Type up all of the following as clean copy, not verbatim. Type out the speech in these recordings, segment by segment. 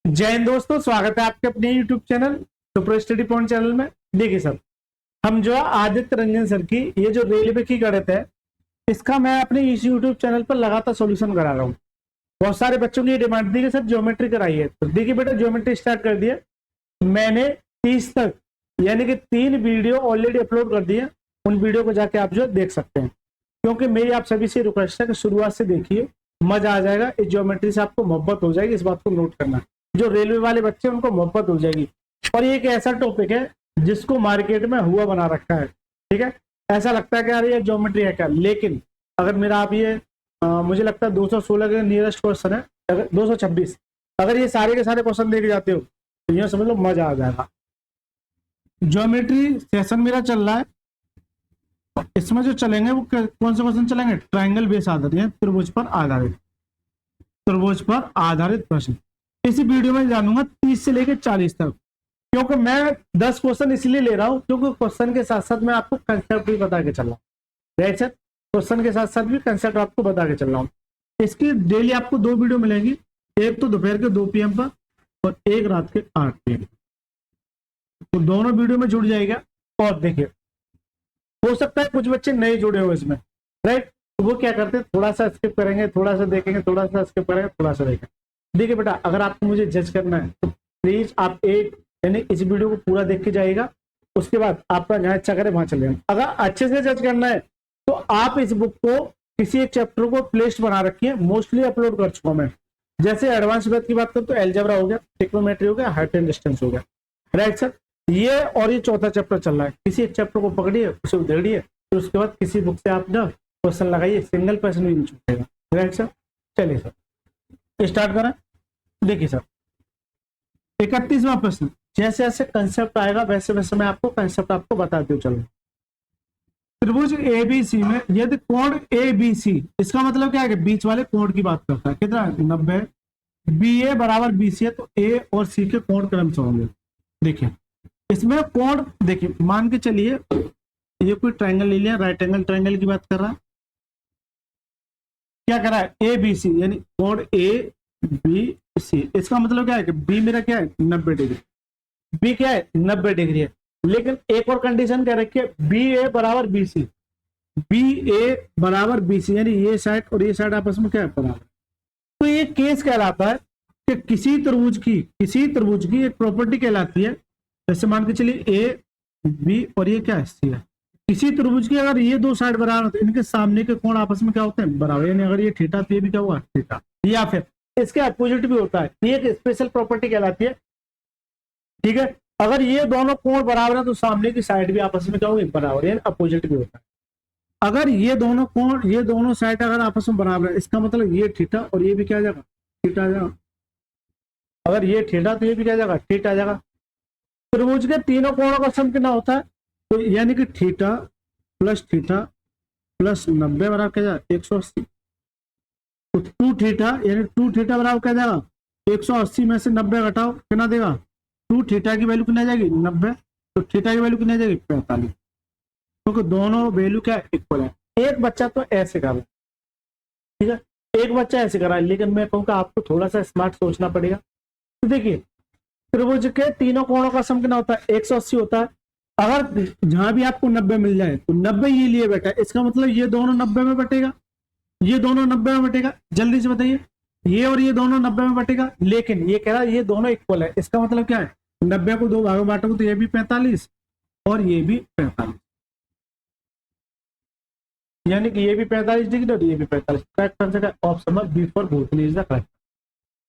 जय हिंद दोस्तों, स्वागत है आपके अपने YouTube channel super study point channel में। देखिए सर, हम जो है आदित्य रंजन सर की ये जो रेलवे की गणित है, इसका मैं अपने इस YouTube चैनल पर लगातार सॉल्यूशन करा रहा हूँ। बहुत सारे बच्चों की डिमांड थी कि सर ज्योमेट्री कराइए, तो देखिए बेटा ज्योमेट्री स्टार्ट कर दिया मैंने 30 तक, यानी कि 3 वीडियो ऑलरेडी अपलोड कर दिए। उन वीडियो को जाके आप जो देख सकते हैं, क्योंकि मेरी आप सभी से रिक्वेस्ट है कि शुरुआत से देखिए, मजा आ जाएगा। इस ज्योमेट्री से आपको मोहब्बत हो जाएगी, इस बात को नोट करना। जो रेलवे वाले बच्चे उनको मोहब्बत हो जाएगी। और ये एक ऐसा टॉपिक है जिसको मार्केट में हुआ बना रखा है, ठीक है। ऐसा लगता है कि यार ये ज्योमेट्री है क्या, लेकिन अगर मेरा आप ये मुझे लगता है 216 के नियरेस्ट क्वेश्चन है, अगर 226, अगर ये सारे के सारे क्वेश्चन देख जाते हो तो ये समझ लो मजा आ जाएगा। ज्योमेट्री सेशन मेरा चल रहा है, इसमें जो चलेंगे वो कौन से क्वेश्चन चलेंगे? ट्रायंगल बेस आधारित, त्रिभुज पर आधारित, त्रिभुज पर आधारित प्रश्न। इसी वीडियो में जानूंगा 30 से लेकर 40 तक, क्योंकि मैं 10 क्वेश्चन इसलिए ले रहा हूं क्योंकि क्वेश्चन के साथ साथ मैं आपको कंसेप्ट भी बता के चल रहा हूँ। राइट सर, क्वेश्चन के साथ साथ भी कंसेप्ट आपको बता के चल रहा हूँ। इसकी डेली आपको 2 वीडियो मिलेंगी, एक तो दोपहर के 2 PM पर और एक रात के 8 PM। तो दोनों वीडियो में जुड़ जाएगा। और देखिए, हो सकता है कुछ बच्चे नए जुड़े हो इसमें, राइट, तो वो क्या करते हैं, थोड़ा सा स्किप करेंगे, थोड़ा सा देखेंगे, थोड़ा सा स्किप करेंगे, थोड़ा सा देखेंगे। देखिए बेटा, अगर आपको मुझे जज करना है तो प्लीज आप एक यानी इस वीडियो को पूरा देख के जाइएगा, उसके बाद आपका जहां इच्छा करे वहां चले जाएंगे। अगर अच्छे से जज करना है तो आप इस बुक को किसी एक चैप्टर को प्लेलिस्ट बना रखिए, मोस्टली अपलोड कर चुका हूं मैं। जैसे एडवांस मैथ की बात करूं तो एल्जेब्रा हो गया, ट्रिग्नोमेट्री हो गया, हाइट एंड डिस्टेंस हो गया। राइट सर, ये और ये चौथा चैप्टर चल रहा है। किसी एक चैप्टर को पकड़िए, उसे उधेड़िए, फिर उसके बाद किसी बुक से आप ना क्वेश्चन लगाइए, सिंगल पर्सन भी नहीं छूटेगा। राइट सर, चलिए सर स्टार्ट करें। देखिए सर, 31वां प्रश्न, जैसे जैसे कंसेप्ट आएगा वैसे वैसे मैं आपको कंसेप्ट आपको बताते हुए चलूँ। त्रिभुज ABC में यदि कोण ABC, इसका मतलब क्या है कि बीच वाले कोण की बात करता है, कितना 90, BA बराबर BC है, तो A और C के कोण क्रमशः होंगे। देखिए इसमें कोण, देखिए मान के चलिए ये कोई ट्रायंगल ले लिया, राइट एंगल ट्रायंगल की बात कर रहा है। क्या कर रहा है? ABC यानी कोण ABC, इसका मतलब क्या है कि B मेरा क्या है 90 डिग्री, B क्या है 90 डिग्री है। लेकिन एक और कंडीशन क्या रखी है, BA बराबर BC, BA बराबर BC यानी ये साइड और ये साइड आपस में क्या है बराबर। तो ये केस कहलाता है कि किसी त्रिभुज की एक प्रॉपर्टी कहलाती है। जैसे मान के चलिए A B और ये क्या है C है। किसी त्रिभुज की अगर ये 2 साइड बराबर होते हैं, इनके सामने के कोण आपस में क्या होते हैं बराबर, यानी अगर ये थीटा तो ये भी क्या हुआ थीटा, या फिर इसके अपोजिट भी होता है। ये एक स्पेशल प्रॉपर्टी कहलाती है, ठीक है। अगर ये दोनों कोण बराबर है तो सामने की साइड भी आपस में क्या होगी बराबर, यानी अपोजिट भी होता है। अगर ये दोनों कोण, ये दोनों साइड अगर आपस में बराबर है, इसका मतलब ये थीटा और ये भी क्या आ जाएगा थीटा आ जाएगा। अगर ये थीटा तो ये भी क्या आ जाएगा थीटा आ जाएगा। त्रिभुज के तीनों कोणों का सम कितना होता है, तो यानी कि थीटा प्लस 90 बराबर क्या जाएगा 180। तो 2 थीटा यानी 2 थीटा बराबर क्या जाएगा 180 में से 90 घटाओ, कितना देगा 2 थीटा की वैल्यू कितना जाएगी 90, तो थीटा की वैल्यू कितना जाएगी 45, क्योंकि दोनों वैल्यू क्या इक्वल है। एक बच्चा तो ऐसे कर रहा है, ठीक है, एक बच्चा ऐसे कर रहा है, लेकिन मैं कहूँगा आपको थोड़ा सा स्मार्ट सोचना पड़ेगा। तो देखिए त्रिभुज के तीनों कोणों का सम कितना होता है 180 होता है। अगर जहां भी आपको 90 मिल जाए तो 90 ये लिए बैठा है, इसका मतलब ये दोनों 90 में बटेगा, ये दोनों 90 में बटेगा। जल्दी से बताइए, ये और ये दोनों 90 में बटेगा, लेकिन ये कह रहा है ये दोनों इक्वल है। इसका मतलब क्या है 90 को 2 भागों में बांटोगे तो ये भी 45 और ये भी 45, यानी कि ये भी 45 डिग्री और ये भी 45। करेक्ट आंसर है option number B for both is the correct.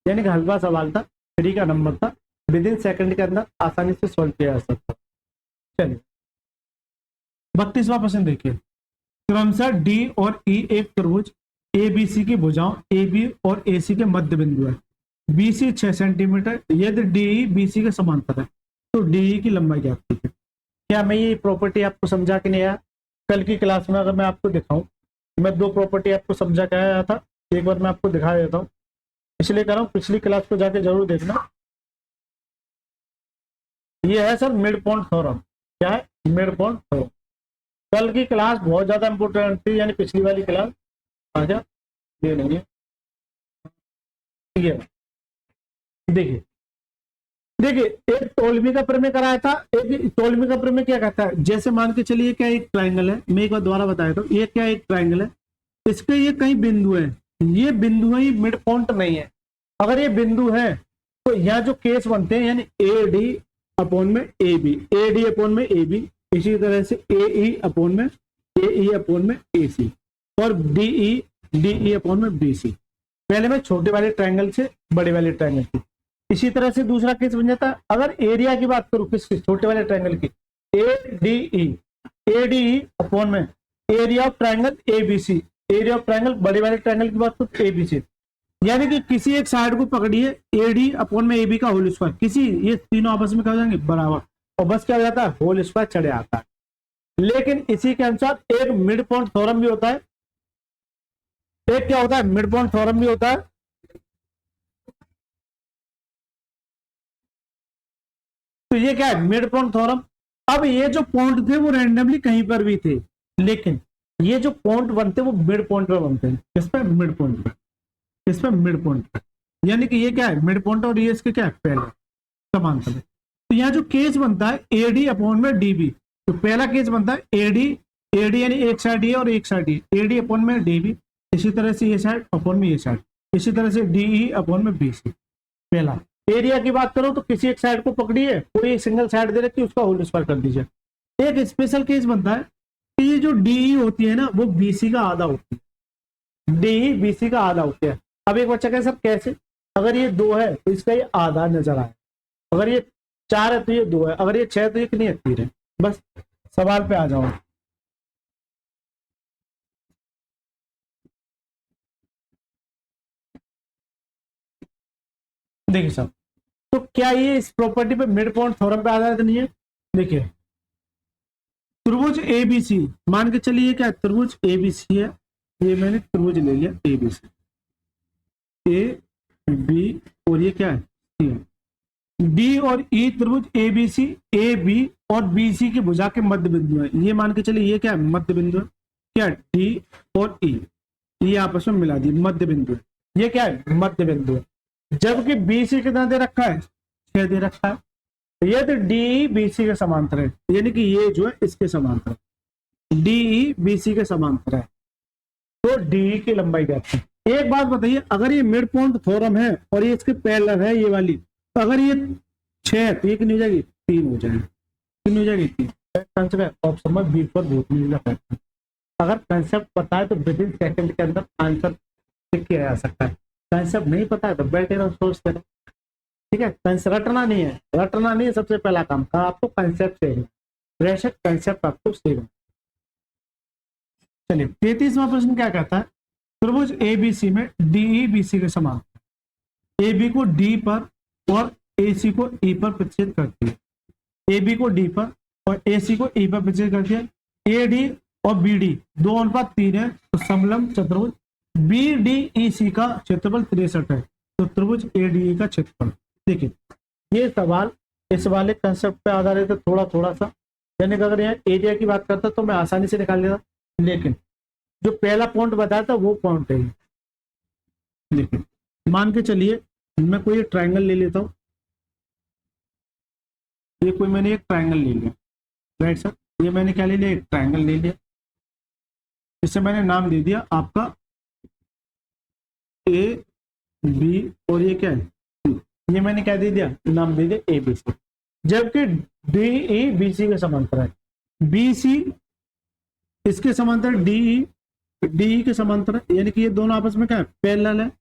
यानी कि हल्का सवाल था, 3 का नंबर था, विद इन सेकंड के अंदर आसानी से सॉल्व किया जा सकता। चलिए 32वां प्रश्न देखिए, क्रमशः डी और ई एक त्रिभुज ABC की भुजाओं AB और AC के मध्य बिंदु है। BC 6 सेंटीमीटर, यदि DE BC के समांतर है तो DE की लंबाई क्या है। क्या मैं ये प्रॉपर्टी आपको समझा के नहीं आया? कल की क्लास में अगर मैं आपको दिखाऊं, मैं 2 प्रॉपर्टी आपको समझा के आया था, एक बार मैं आपको दिखा देता हूँ, इसलिए कह रहा हूँ पिछली क्लास को जाके जरूर देखना। ये है सर मिड पॉइंट थ्योरम। क्या है मिड पॉइंट थ्योरम। कल की क्लास बहुत ज्यादा इंपोर्टेंट थी, यानी पिछली वाली क्लास। आजा ये नहीं है, ये देखिए देखिए एक टोलमी का प्रमेय कराया था। एक टोलमी का प्रमेय क्या कहता है, जैसे मान के चलिए क्या एक ट्राइंगल है, मैं एक बार दोबारा बताया था, ये क्या एक ट्राइंगल है, इसके ये कई बिंदु है, ये बिंदु ही मिड पॉइंट नहीं है। अगर ये बिंदु है तो यहाँ जो केस बनते हैं यानी ए डी अपॉन में A B, A D upon में ए बी, इसी तरह से ए ई अपॉन में ए ई अपॉन में ए सी, और डी ई अपॉन में बी सी। पहले मैं छोटे वाले ट्राइंगल से बड़े वाले ट्राइंगल की। इसी तरह से दूसरा केस बन जाता है, अगर एरिया की बात करूं किसकी, छोटे वाले ट्राइंगल की, ए डी ई अपॉन में area of triangle A B C, area of triangle बड़े वाले ट्राइंगल की बात करूं ए बी सी, यानी कि किसी एक साइड को पकड़िए ए डी अपॉन में ए बी का होल स्क्वायर, किसी ये तीनों आपस में क्या हो जाएंगे बराबर, और बस क्या हो जाता है होल स्क्वायर चढ़े आता है। लेकिन इसी के अनुसार एक मिड पॉइंट थ्योरम भी होता है, एक क्या होता है मिड पॉइंट थ्योरम भी होता है। तो ये क्या है मिड पॉइंट थ्योरम। अब ये जो पॉइंट थे वो रैंडमली कहीं पर भी थे, लेकिन ये जो पॉइंट बनते हैं वो मिड पॉइंट पर बनते हैं। किस पे, मिड पॉइंट पर, किस पे, मिड पॉइंट पर। यानी कि ये क्या है मिड पॉइंट और ये इसके क्या है पहले समांतर है। तो यहाँ जो केस बनता है ए डी अपॉन में डी बी, तो पहला केस बनता है ए डी यानी एक साइड ए और एक साइड ए डी अपॉन में डी बी, इसी तरह से ये साइड अपॉन में ये साइड, इसी तरह से डी ई अपॉन में बी सी। पहला एरिया की बात करो तो किसी एक साइड को पकड़िए, कोई एक सिंगल साइड दे रखी उसका होल स्क्वायर कर दीजिए। एक स्पेशल केस बनता है कि ये जो डी होती है ना वो बीसी का आधा होती है, डी बीसी का आधा होती है। अब एक बच्चा कहे सर कैसे, अगर ये 2 है तो इसका ये आधा नजर आए, अगर ये 4 है तो ये 2 है, अगर ये 6 है तो ये कितनी है 3 है। बस सवाल पे आ जाओ। देखिए सर, तो क्या ये इस प्रॉपर्टी पे मिड पॉइंट थ्योरम पे आधारित नहीं है। देखिए त्रिभुज ए बी सी, मान के चलिए क्या त्रिभुज ए बी सी है, ये मैंने त्रिभुज ले लिया ए बी सी, ए बी और ये क्या है सी है। डी और ई त्रिभुज A B C, A B और बी सी की भुजा के मध्य बिंदु है। ये मान के चलिए ये क्या है मध्य बिंदु है, क्या डी और ई ये आपस में मिला दी मध्य बिंदु है, ये क्या है मध्य बिंदु है। जबकि बी सी कितना दे रखा है 6 दे रखा है, ये तो डी बी सी के समांतर है, यानी कि ये जो है इसके समांतर है, डी बी सी के समांतर है, तो डी की लंबाई कहते हैं। एक बात बताइए, अगर ये मिड पॉइंट थ्योरम है और ये इसके पैरेलल है ये वाली, तो अगर ये 6 है तो ये कितनी हो जाएगी 3 हो जाएगी, कितनी हो जाएगी 3। आंसर है ऑप्शन में बी पर बहुत मिल जाता है। अगर कंसेप्ट पता है तो विद इन सेकंड के अंदर आंसर चेक किया जा सकता है, कंसेप्ट नहीं पता है तो बैठे रहो सोचते रहो, ठीक है। रटना नहीं है, रटना नहीं है सबसे पहला काम का, आपको कंसेप्ट सीखना, बेशक कंसेप्ट आपको सीखना। चलिए 33वां प्रश्न क्या कहता है, त्रिभुज ए बी सी में डी ई बी सी के समान, ए बी को डी पर और ए सी को ई पर प्रतिच्छेद करती है, ए बी को डी पर और ए सी को ई पर प्रतिच्छेद करती है। ए डी और बी डी 2:3 है, तो समलंब चतुर्भुज बी डी ई सी का क्षेत्रफल 63 है, तो त्रिभुज ए डी ई का क्षेत्रफल। देखिए ये सवाल इस वाले कंसेप्ट पे आधारित है थोड़ा सा, यानी कि अगर यहाँ एरिया की बात करता तो मैं आसानी से निकाल लेता, लेकिन जो पहला पॉइंट बताया था वो पॉइंट है। देखिए मान के चलिए मैं कोई ट्राइंगल ले लेता हूँ, ये कोई मैंने एक ट्राइंगल ले लिया, राइट सर, ये मैंने क्या ले लिया एक ट्राइंगल ले लिया, इसे मैंने नाम दे दिया आपका ए बी और ये क्या है सी, ये मैंने क्या दे दिया नाम दे दिया ए बी सी। जबकि डी ई बी सी के समांतर है, बी सी इसके समांतर डी ई के समांतर है, यानी कि ये दोनों आपस में क्या है पैरेलल है।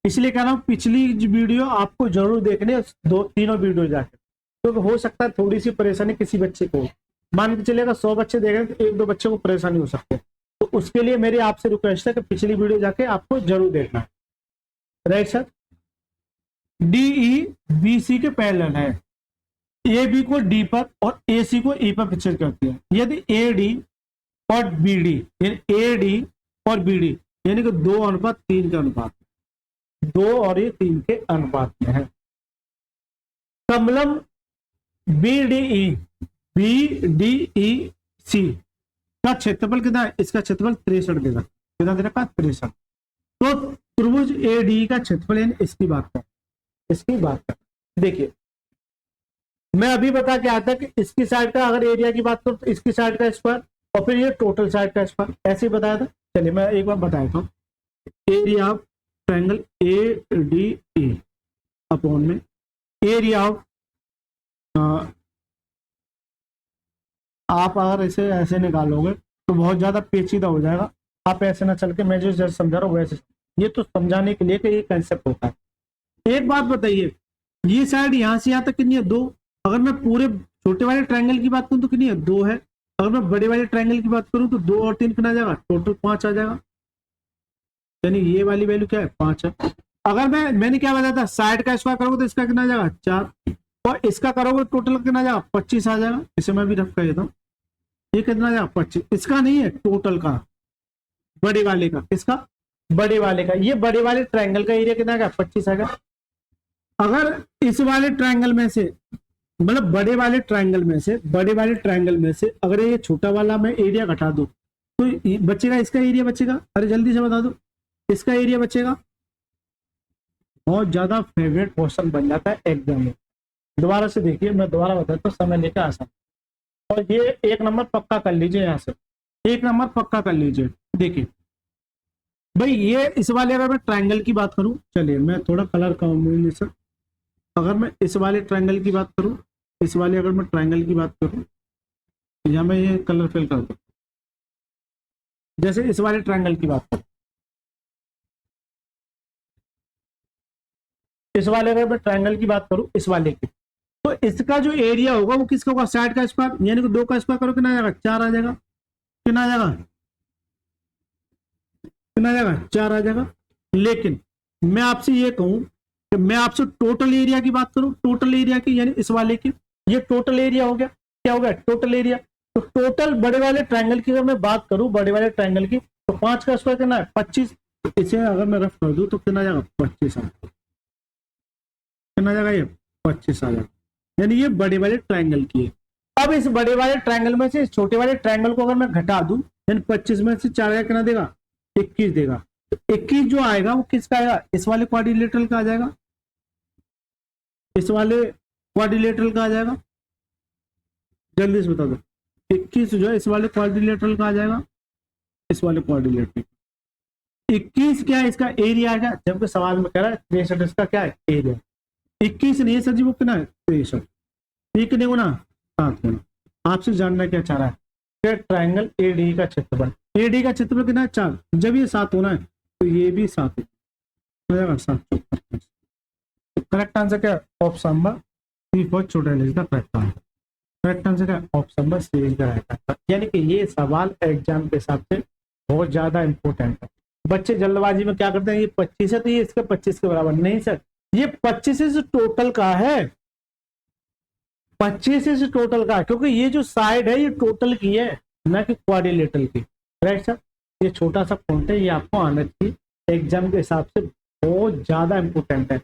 इसलिए कह रहा हूँ पिछली वीडियो आपको जरूर देखने, तीनों वीडियो जाकर, क्योंकि तो हो सकता है थोड़ी सी परेशानी किसी बच्चे को, मान के चलेगा 100 बच्चे देख रहे हैं तो 1-2 बच्चे को परेशानी हो सकती है, तो उसके लिए मेरी आपसे रिक्वेस्ट है कि पिछली वीडियो जाके आपको जरूर देखना है, right sir. D E B C के पैरेलल है, ए बी को डी पर और ए सी को ई पर प्रतिच्छेद करती है। यदि ए डी और बी डी, ए डी और बी डी यानी कि 2:3 के अनुपात, 2 और ये 3 के अनुपात में है। समलंब बी डी ई सी का क्षेत्रफल कितना है, इसका क्षेत्रफल 63 देगा, कितना दे रखा 63। तो त्रिभुज ए डी का क्षेत्रफल इसकी बात कर, इसकी बात कर। देखिए मैं अभी बता के आता कि इसकी साइड का अगर एरिया की बात करूं तो इसकी साइड का स्क्वायर और फिर ये टोटल साइड का स्क्वायर, ऐसे ही बताया था। चलिए मैं एक बार बताया था, area of triangle A D E upon में एरिया ऑफ, आप अगर इसे ऐसे निकालोगे तो बहुत ज्यादा पेचीदा हो जाएगा, आप ऐसे ना चल के मैं जो जैसे समझा रहा हूँ वैसे, ये तो समझाने के लिए कि ये कंसेप्ट होता है। एक बात बताइए, ये साइड यहाँ से यहाँ तक कितनी है, 2। अगर मैं पूरे छोटे वाले ट्रायंगल की बात करूँ तो कितनी है, 2 है। अगर मैं बड़े वाले ट्रायंगल की बात करूँ तो 2 और 3 कितना आ जाएगा, टोटल 5 आ जाएगा। यानी ये वाली वैल्यू क्या है, 5 है। अगर मैंने क्या बताया था, साइड का स्क्वायर करोगे तो इसका कितना आ जाएगा, 4, और इसका करोगे टोटल कितना आ जाएगा, 25 आ जाएगा। इसे मैं भी रख कर देता हूँ, ये कितना आ जाएगा, 25। इसका नहीं है, टोटल का, बड़े वाले का। किसका, बड़े वाले का। ये बड़े वाले ट्रायंगल का एरिया कितना आ गया, 25 आ गया। अगर इस वाले ट्रायंगल में से, मतलब बड़े वाले ट्रायंगल में से अगर ये छोटा वाला मैं एरिया घटा दूं तो बचेगा, इसका एरिया बचेगा। अरे जल्दी से बता दो, इसका एरिया बचेगा। बहुत ज्यादा फेवरेट क्वेश्चन बन जाता है एग्जाम में। दोबारा से देखिए, मैं दोबारा बताता हूँ, समय लेकर आसान। और ये 1 नंबर पक्का कर लीजिए, यहाँ से 1 नंबर पक्का कर लीजिए। देखिए भाई, ये इस वाले अगर मैं ट्रायंगल की बात करूं, चलिए मैं थोड़ा कलर कॉम्बिनेशन, अगर मैं इस वाले ट्रायंगल की बात करूं, इस वाले अगर मैं ट्रायंगल की बात करूं, या मैं ये कलर फिल कर दूं, जैसे इस वाले ट्रायंगल की बात करूं, इस वाले अगर मैं ट्रायंगल की बात करूं, इस वाले की, तो इसका जो एरिया होगा वो किसका होगा, साइड का स्क्वायर। यानी कि 2 का स्क्वायर करो कितना आ जाएगा, 4 आ जाएगा। कितना आ जाएगा, कितना आ जाएगा, 4 आ जाएगा। लेकिन मैं आपसे ये कहूं कि मैं आपसे टोटल एरिया की बात करूं, टोटल एरिया की, यानी इस वाले की, ये टोटल एरिया हो गया। क्या हो गया, टोटल एरिया। तो टोटल बड़े वाले ट्रायंगल की अगर मैं बात करूं, बड़े वाले ट्रायंगल की, तो 5 का स्क्वायर कितना है, 25। इसे अगर मैं रफ कर दूं तो कितना आ जाएगा, 25 आ जाएगा। कितना आ जाएगा, ये 25 आ जाएगा। यानी ये बड़े वाले ट्रायंगल की है। अब इस बड़े वाले ट्रायंगल में से इस छोटे वाले ट्रायंगल को अगर मैं घटा दूं, यानी 25 में से 4 कितना देगा, 21 देगा। तो 21 जो आएगा वो किसका आएगा, इस वाले क्वाड्रिलेटरल का आ जाएगा, इस वाले क्वाड्रिलेटरल का आ जाएगा। जल्दी से बता दो, 21 जो है इस वाले क्वाड्रिलेटरल का आ जाएगा, इस वाले क्वाड्रिलेटरल। 21 क्या है, इसका एरिया आएगा। जबकि सवाल में कह रहा है 63, इसका क्या है, एरिया। 21 नहीं है सर जी, वो कितना है, 63। ये कितने गुना, 7 गुना। आपसे जानना क्या चाह रहा है कि ट्रायंगल एडी का क्षेत्रफल, एडी का क्षेत्रफल कितना है, 4। जब ये 7 होना है तो ये भी 7 हो जाएगा, 7। करेक्ट आंसर क्या है, ऑप्शन नंबर सी फॉर छोटा लिस्ट का करेक्ट आंसर। करेक्ट आंसर क्या है, option number C is the right answer. यानी कि ये सवाल एग्जाम के हिसाब से बहुत ज्यादा इंपॉर्टेंट है। बच्चे जल्दबाजी में क्या करते हैं, ये 25 है तो ये इसका 25 के बराबर नहीं सर, ये 25 इस टोटल का है, 25 इस टोटल का, क्योंकि ये जो साइड है ये टोटल की है, ना कि क्वाड्रिलेटरल की। राइट सर, ये छोटा सा पॉइंट है, ये आपको आना चाहिए एग्जाम के हिसाब से, बहुत ज्यादा इंपॉर्टेंट है।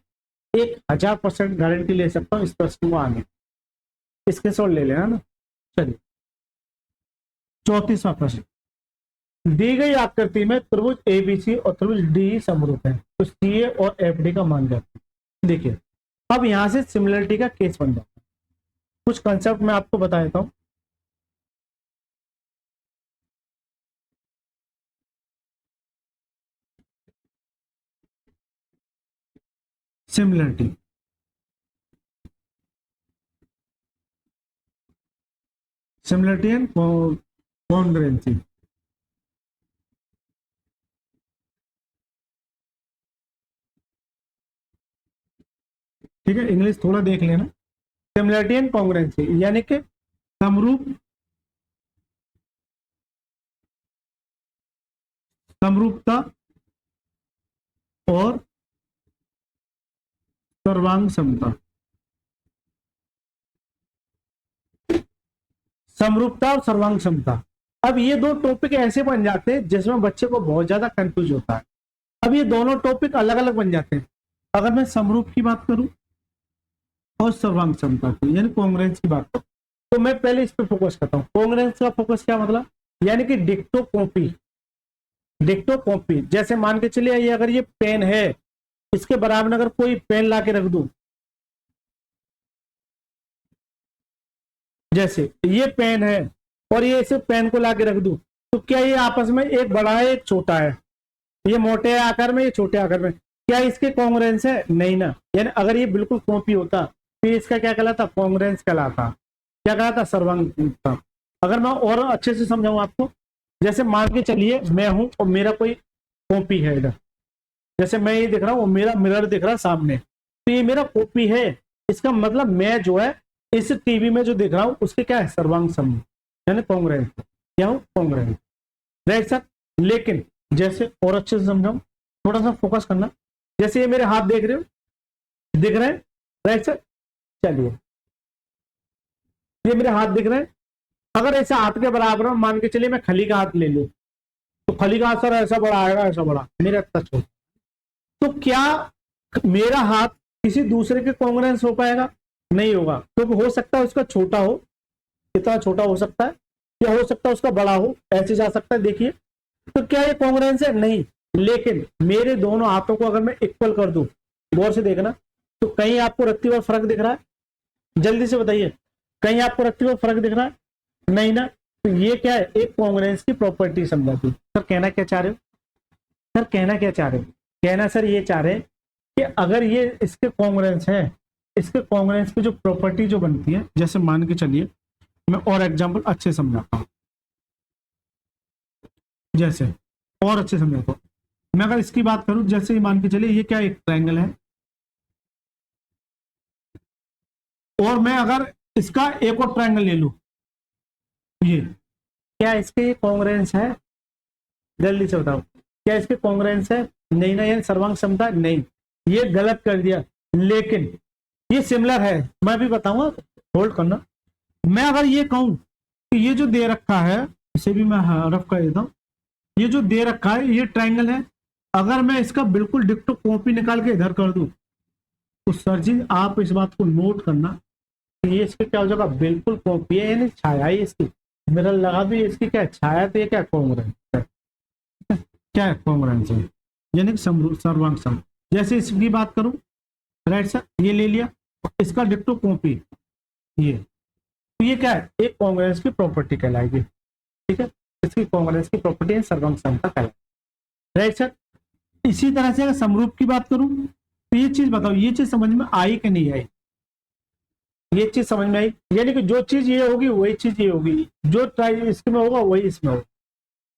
1000% गारंटी ले सकता हूँ इस प्रश्न को आने। इसके सॉल्व ले लेना ना। चलिए 34वां प्रश्न, दी गई आकृति में त्रिभुज एबीसी और त्रिभुज डी समरूप है, तो सीए और एफडी का मान जाता है। देखिए अब यहां से सिमिलरिटी का केस बन जाता है। कुछ कंसेप्ट मैं आपको बता देता हूं। Similarity, similarity and congruency. ठीक है, इंग्लिश थोड़ा देख लेना। सिमिलरिटी एंड कॉन्ग्रुएंसी यानी कि समरूप, समरूपता और सर्वांग समता। समरूपता और सर्वांग क्षमता, अब ये दो टॉपिक ऐसे बन जाते हैं जिसमें बच्चे को बहुत ज्यादा कंफ्यूज होता है। अब ये दोनों टॉपिक अलग अलग बन जाते हैं। अगर मैं समरूप की बात करूं और सर्वांग क्षमता की यानी कॉन्ग्रुएंस की बात करूं, तो मैं पहले इस पर फोकस करता हूं। कॉन्ग्रुएंस का फोकस क्या मतलब, यानी कि डिक्टो कॉपी। डिक्टो कॉपी जैसे मान के चलिए, ये अगर ये पेन है, इसके बराबर अगर कोई पेन ला के रख दूं, जैसे ये पेन है और ये इसे पेन को लाके रख दूं, तो क्या ये आपस में एक बड़ा है एक छोटा है, ये मोटे आकार में ये छोटे आकार में, क्या इसके कॉन्ग्रुएंस है? नहीं ना। यानी अगर ये बिल्कुल कॉपी होता तो इसका क्या कहलाता? कॉन्ग्रुएंस कहलाता। क्या कहलाता? सर्वांगता। अगर मैं और अच्छे से समझाऊं आपको, जैसे मान के चलिए मैं हूं और मेरा कोई कॉपी है इधर, जैसे मैं ये दिख रहा हूँ, मेरा मिरर दिख रहा है सामने, तो ये मेरा कॉपी है। इसका मतलब मैं जो है इस टीवी में जो दिख रहा हूँ उसके क्या है? सर्वांग समूह, यानी कॉन्ग्रुएंस। क्या हूँ? कॉन्ग्रुएंस। Right sir. लेकिन जैसे और अच्छे से समझाऊं, थोड़ा सा फोकस करना। जैसे ये मेरे हाथ देख रहे हो, दिख रहे हैं? Right sir. चलिए, ये मेरे हाथ दिख रहे हैं। अगर ऐसे हाथ के बराबर हो, मान के चलिए मैं खली का हाथ ले लूं, तो खली का हाथ सर ऐसा बड़ा आएगा, ऐसा बड़ा, मेरा टच हो, तो क्या मेरा हाथ किसी दूसरे के कॉन्ग्रुएंस हो पाएगा? नहीं होगा। क्योंकि हो सकता है उसका छोटा हो, कितना छोटा हो सकता है, या हो सकता है उसका बड़ा हो, ऐसे जा सकता है। देखिए, तो क्या ये कॉन्ग्रुएंस है? नहीं। लेकिन मेरे दोनों हाथों को अगर मैं इक्वल कर दूं, गौर से देखना, तो कहीं आपको रखते हुए फर्क दिख रहा है? जल्दी से बताइए, कहीं आपको रखते हुए फर्क दिख रहा है? नहीं ना। तो ये क्या है? एक कॉन्ग्रुएंस की प्रॉपर्टी समझाती। सर कहना क्या चाह रहे हो? सर कहना क्या चाह रहे हो? कहना सर ये चाह रहे हैं कि अगर ये इसके कॉन्ग्रुएंस है, इसके कॉन्ग्रुएंस की जो प्रॉपर्टी जो बनती है, जैसे मान के चलिए मैं और एग्जांपल अच्छे समझाता हूं, जैसे और अच्छे समझाता हूं मैं। अगर इसकी बात करूं, जैसे मान के चलिए ये क्या एक ट्रायंगल है, और मैं अगर इसका एक और ट्रायंगल ले लूं, ये क्या इसके ये कॉन्ग्रुएंस है? जल्दी से बताओ, क्या इसके कॉन्ग्रुएंस है? नहीं ना। ये सर्वांग समता नहीं, ये गलत कर दिया। लेकिन ये सिमिलर है, मैं भी बताऊंगा, होल्ड करना। मैं अगर ये कहूं कि ये जो दे रखा है, इसे भी मैं रफ कर देता हूं, ये जो दे रखा है ये ट्रायंगल है, अगर मैं इसका बिल्कुल डिक्टो कॉपी निकाल के इधर कर दूं, तो सर जी आप इस बात को नोट करना कि ये इसके क्या हो जाएगा? बिल्कुल कॉपी है, यानी छाया ही इसकी। मिरर लगा भी इसकी क्या छाया, तो ये क्या कॉन्ग्रुएंस है? क्या है? कॉन्ग्रुएंस है, यानी सर्वांग सम। जैसे इसकी बात करूं, राइट सर, ये ले लिया, इसका डिक्टो कॉपी ये, तो ये क्या है? एक कॉन्ग्रुएंस की प्रॉपर्टी कहलाएगी। ठीक है, इसकी कॉन्ग्रुएंस की प्रॉपर्टी है सर्वांग समता कहलाएगी। Right sir. इसी तरह से अगर समरूप की बात करूं, तो ये चीज बताओ, ये चीज समझ में आई कि नहीं आई? ये चीज समझ में आई, यानी कि जो चीज ये होगी वही चीज ये होगी, जो इसमें होगा वही इसमें होगा।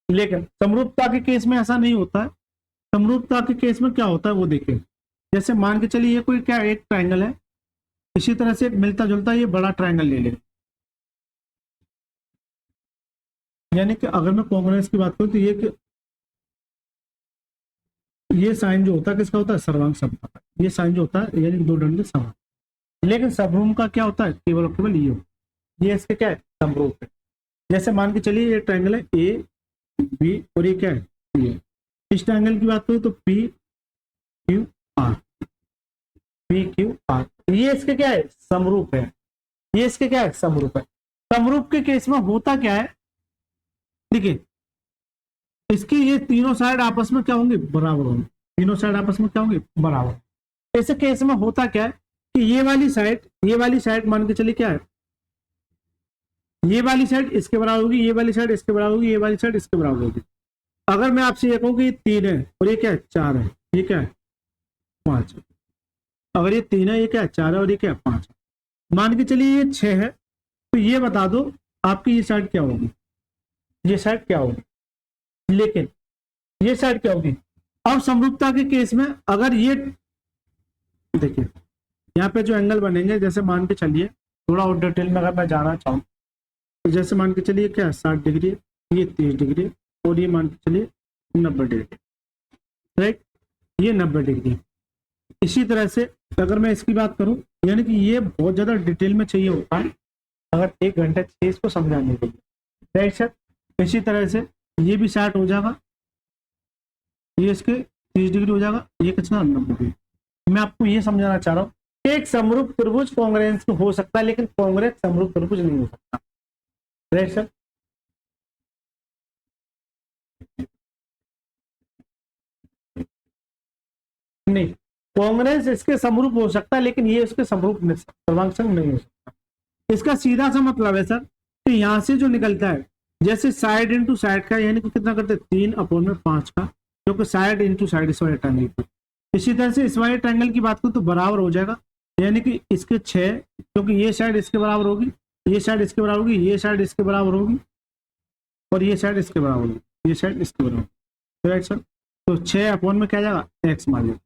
लेकिन समरूपता के केस में ऐसा नहीं होता है। समरूपता के केस में क्या होता है वो देखिए। जैसे मान के चलिए ये कोई क्या एक ट्रायंगल है, इसी तरह से मिलता जुलता ये बड़ा ट्रायंगल ले ले, यानी कि अगर मैं कॉन्ग्रुएंस की बात करूं तो ये साइन जो होता है किसका होता है? सर्वांग समता का। ये साइन जो होता है यानी दो ढंग के समान। लेकिन समरूप का क्या होता है? केवल और केवल ये इसके क्या है? समरूप है। जैसे मान के चलिए ये ट्रायंगल है ए बी, और ये क्या है? ये। इस ट्रायंगल की बात करूं तो P Q R, P Q R, ये इसके क्या है? समरूप है। ये इसके क्या है? समरूप है। समरूप के केस में होता क्या है? देखिए, इसकी ये तीनों साइड आपस में क्या होंगे? बराबर होंगे। तीनों साइड आपस में क्या होंगे? बराबर। ऐसे केस में होता क्या है कि ये वाली साइड मान के चलिए क्या है? ये वाली साइड इसके बराबर होगी, ये वाली साइड इसके बराबर होगी, ये वाली साइड इसके बराबर होगी। अगर मैं आपसे ये कहूँ कि ये 3 है और ये क्या है? 4 है, ये क्या है? 5 है। अगर ये 3 है, ये क्या है? 4 है, और ये क्या है? 5 है। मान के चलिए ये 6 है, तो ये बता दो आपकी ये साइड क्या होगी? ये साइड क्या होगी? लेकिन ये साइड क्या होगी? अब समरूपता के केस में अगर ये देखिए, यहाँ पे जो एंगल बनेंगे, जैसे मान के चलिए थोड़ा और डिटेल में अगर मैं जाना चाहूँ, तो जैसे मान के चलिए क्या 60 डिग्री, ये 30 डिग्री, और ये मान के चलिए 90 डिग्री। राइट, ये 90 डिग्री। इसी तरह से अगर मैं इसकी बात करूं, यानी कि ये बहुत ज्यादा डिटेल में चाहिए होता है अगर 1 घंटा चाहिए इसको समझाने के लिए। Right sir. इसी तरह से ये भी 60 हो जाएगा, ये इसके 30 डिग्री हो जाएगा, ये कितना? 90 डिग्री। मैं आपको ये समझाना चाह रहा हूँ कि एक समरूप त्रिभुज कॉन्ग्रुएंस हो सकता है, लेकिन कॉन्ग्रुएंस समरूप त्रिभुज नहीं हो सकता। Right sir. नहीं, कांग्रेस इसके समरूप हो सकता है, लेकिन ये इसके समरूप सर्वांग संघ नहीं हो सकता। इसका सीधा सा मतलब है सर कि यहाँ से जो निकलता है, जैसे साइड इंटू साइड का, यानी कि कितना करते हैं 3/5 का, जो कि साइड इंटू साइड इस वाले ट्रायंगल की। इसी तरह से इस वाले ट्रायंगल की बात करूँ तो बराबर हो जाएगा, यानी कि इसके 6, क्योंकि ये साइड इसके बराबर होगी, ये साइड इसके बराबर होगी, ये साइड इसके बराबर होगी, और ये साइड इसके बराबर होगी, ये साइड इसके बराबर, राइट सर। तो 6 में क्या जाएगा, एक्स मान लीजिए,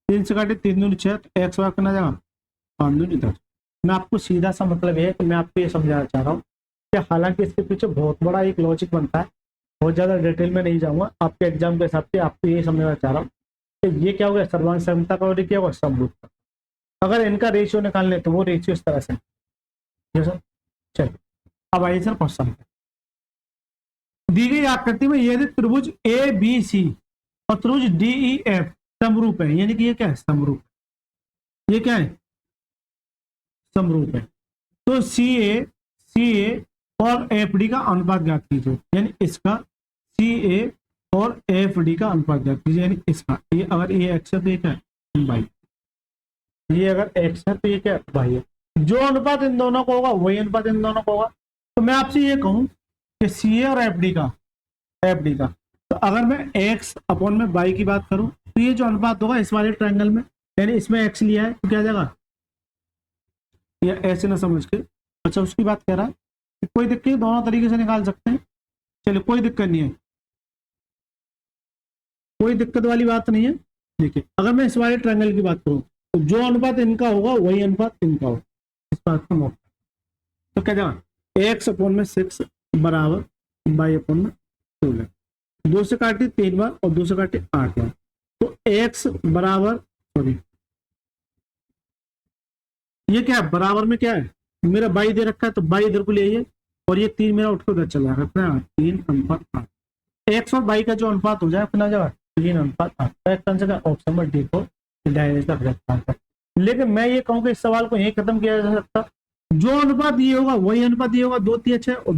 3 से काटे 3 दूनी 6, तो एक्स वाला करना जाएगा 5 दूनी 10। मैं आपको सीधा सा मतलब है कि मैं आपको ये समझाना चाह रहा हूँ कि हालांकि इसके पीछे बहुत बड़ा एक लॉजिक बनता है, बहुत ज़्यादा डिटेल में नहीं जाऊँगा, आपके एग्जाम के हिसाब से आपको ये समझाना चाह रहा हूँ कि ये क्या होगा, सर्वांग समता का और क्या होगा, समरूप का। अगर इनका रेशियो निकालने तो वो रेशियो इस तरह से, सर। चलिए अब आइए सर क्वेश्चन पे। दी गई आकृति में यदि त्रिभुज ए बी सी और त्रिभुज डी ई एफ समरूप है, यानी कि ये क्या है, समरूप, ये क्या है, समरूप है, तो सी ए और एफ डी का अनुपात ज्ञात कीजिए, यानी इसका सी ए और एफ डी का अनुपात ज्ञात कीजिए, यानी इसका, ये अगर ये एक्स है तो ये क्या है, वाई, ये अगर एक्स है तो ये क्या है, वाई है। जो अनुपात इन दोनों को होगा वही अनुपात इन दोनों को होगा। तो मैं आपसे ये कहूं कि सी ए और एफ डी का, तो अगर मैं x/में y की बात करूं तो ये जो अनुपात होगा इस वाले ट्रायंगल में, यानी इसमें x लिया है तो क्या जाएगा, ये ऐसे ना समझ के, अच्छा उसकी बात कह रहा है कि कोई दिक्कत नहीं, दोनों तरीके से निकाल सकते हैं, चलिए कोई दिक्कत नहीं है, कोई दिक्कत वाली बात नहीं है। देखिए अगर मैं इस वाले ट्रायंगल की बात करूं तो जो अनुपात इनका होगा वही अनुपात इनका होगा, इस बात का नोट। तो क्या जाएगा, x/6 बराबर y/12, 2 से काटे 3 बार और 2 से काटे 8 बार, तो x बराबर, सॉरी ये क्या है, बराबर में क्या है, मेरा बाई दे रखा है तो बाई इधर को ले आइए, और ये 3 मेरा उठ के उधर चला रखना, 3:8, एक्स और बाई का जो अनुपात हो जाए कितना जाएगा, 3:8। ऑप्शन नंबर डी को डायरेक्ट। लेकिन मैं ये कहूँ कि इस सवाल को यही खत्म किया जा सकता, जो अनुपात ये होगा वही अनुपात ये होगा, 2 3 6 और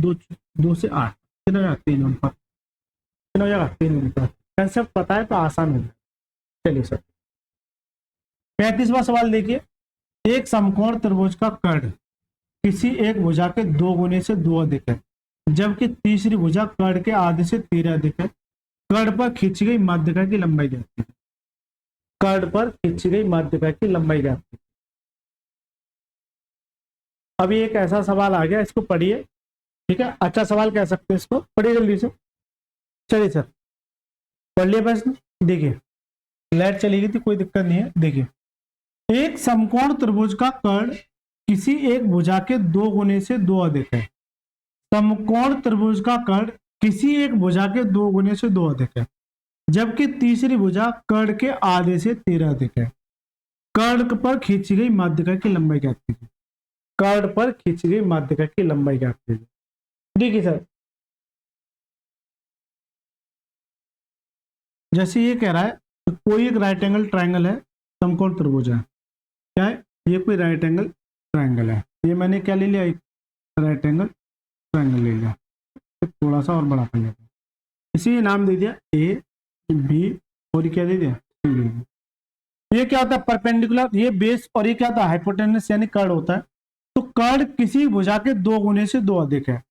2 से 8, कितना जाएगा, 3 अनुपात, कितना हो जाएगा, 3 अनुपात। कंसेप्ट पता है तो आसान हो जाए। चलिए सर 35वां सवाल देखिए, एक समकोण त्रिभुज का कर्ण किसी एक भुजा के 2 गुने से 2 अधिक है, जबकि तीसरी भुजा कर्ण के आधे से 13 अधिक है। कर्ण पर खींची गई माध्यिका की लंबाई ज्ञात कीजिए, कर्ण पर खींची गई माध्यिका की लंबाई ज्ञात कीजिए। अभी एक ऐसा सवाल आ गया, इसको पढ़िए, ठीक है, अच्छा सवाल कह सकते हैं इसको, पढ़िए जल्दी से। चलिए सर पढ़ लिया प्रश्न, देखिए लाइट चली गई थी, कोई दिक्कत नहीं है। देखिए एक समकोण त्रिभुज का कर्ण किसी एक भुजा के 2 गुने से 2 अधिक है, समकोण त्रिभुज का कर्ण किसी एक भुजा के 2 गुने से 2 अधिक है, जबकि तीसरी भुजा कर्ण के आधे से 13 अधिक है। कर्ण पर खींची गई माध्यिका की लंबाई ज्ञात कीजिए, कर्ण पर खींची गई माध्यिका की लंबाई ज्ञात कीजिए। देखिए सर जैसे ये कह रहा है तो कोई एक राइट एंगल ट्रायंगल है, समकोण त्रिभुज है, क्या है, ये कोई राइट एंगल ट्रायंगल है, ये मैंने क्या ले लिया, एक राइट एंगल ट्रायंगल ले लिया, थोड़ा सा और बड़ा कर लेते हैं, इसी नाम दे दिया ए बी, और ये क्या दे दिया, ये क्या होता है, परपेंडिकुलर, ये बेस, और ये क्या होता है, हाइपोटेनस यानी कर्ण होता है। तो कर्ण किसी भुजा के 2 गुने से 2 अधिक है,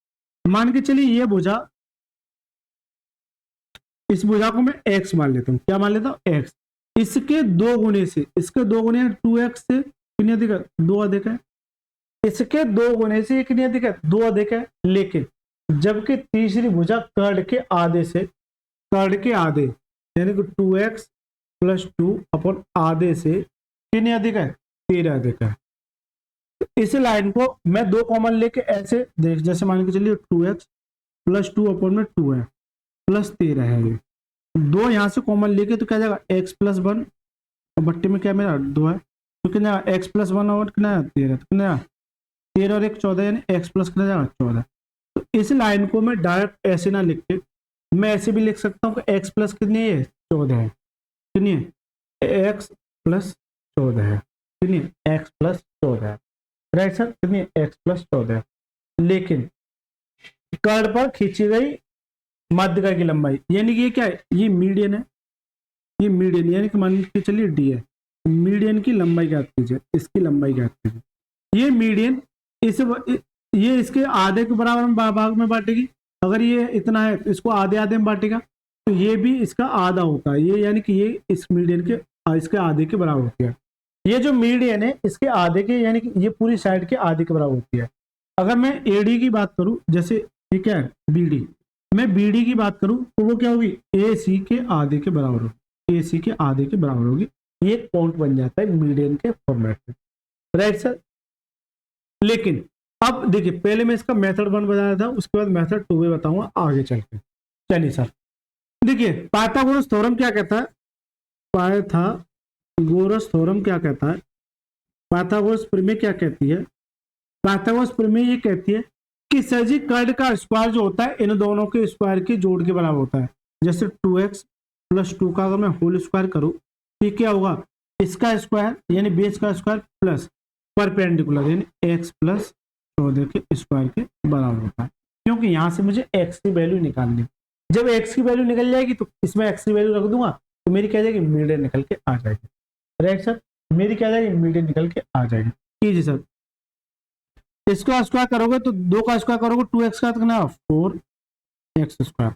मान के चलिए ये भुजा, इस भुजा को मैं x मान लेता हूँ, क्या मान लेता हूँ, x, इसके 2 गुने से, इसके 2 गुने 2x से कितनी अधिक है, 2 अधिक है, इसके 2 गुने से कितनी अधिक है, 2 अधिक है। लेकिन जबकि तीसरी भुजा कर्ण के आधे से, कर्ण के आधे यानी कि 2x + 2 आधे से कितनी अधिक है, 13 अधिक है। तो इस लाइन को मैं 2 कॉमन लेके ऐसे देख, जैसे मान के चलिए 2x + 2/2 है प्लस 13 है, ये 2 यहाँ से कॉमन लेके तो क्या जाएगा, x + 1, और बट्टे में क्या मेरा 2 है, तो कितना x + 1 और कितना 13, तो कितना 13 और 1 14, यानी x प्लस कितना जाएगा 14। तो इस लाइन को मैं डायरेक्ट ऐसे ना लिख के मैं ऐसे भी लिख सकता हूँ कि x प्लस कितनी है, 14 है, कितनी है, x + 14 है, कितनी है, x + 14 है, राइट सर, कितनी है, x + 14 है। लेकिन कर्ण पर खींची गई माध्यिका की लंबाई, यानी कि ये क्या है, ये मीडियन है, ये मीडियन, यानी कि मान के चलिए डी है, मीडियन की लंबाई ज्ञात कीजिए, इसकी लंबाई ज्ञात कीजिए। ये मीडियन इस ये इसके आधे के बराबर में भाग में बांटेगी। अगर ये इतना है तो इसको आधे आधे में बांटेगा, तो ये भी इसका आधा होता है, ये यानी कि ये इस मीडियन के इसके आधे के बराबर होती है। ये जो मीडियन है इसके आधे के यानी कि ये पूरी साइड के आधे के बराबर होती है। अगर मैं एडी की बात करूं, जैसे ये क्या है बीडी, मैं बीडी की बात करूं तो वो क्या होगी, ए सी के आधे के बराबर होगी, ए सी के आधे के बराबर होगी। ये एक पॉइंट बन जाता है मीडियन के फॉर्मेट में, राइट सर। लेकिन अब देखिए पहले मैं इसका मेथड 1 बताया था, उसके बाद मेथड 2 में बताऊंगा आगे चल के। चलिए सर देखिए पाइथागोरस थ्योरम क्या कहता है, पाइथागोरस थ्योरम क्या कहता है, पाइथागोरस प्रमेय क्या कहती है, पाइथागोरस प्रमेय ये कहती है कि सजी कर्ड का स्क्वायर जो होता है इन दोनों के स्क्वायर के जोड़ के बराबर होता है। जैसे 2x प्लस 2 का अगर मैं होल स्क्वायर करूं तो क्या होगा, इसका स्क्वायर यानी बेस का स्क्वायर प्लस परपेंडिकुलर यानी x प्लस 14 के स्क्वायर के बराबर होता है। क्योंकि यहां से मुझे x की वैल्यू निकालनी है, जब x की वैल्यू निकल जाएगी तो इसमें x की वैल्यू रख दूंगा तो मेरी क्या जाएगी, मीडियन निकल के आ जाएगी, राइट सर। मेरी क्या जाएगी, मीडियन निकल के आ जाएगी। कीजिए सर, इसका स्क्वायर करोगे तो 2 का स्क्वायर करोगे 2x का कितना 4x स्क्वायर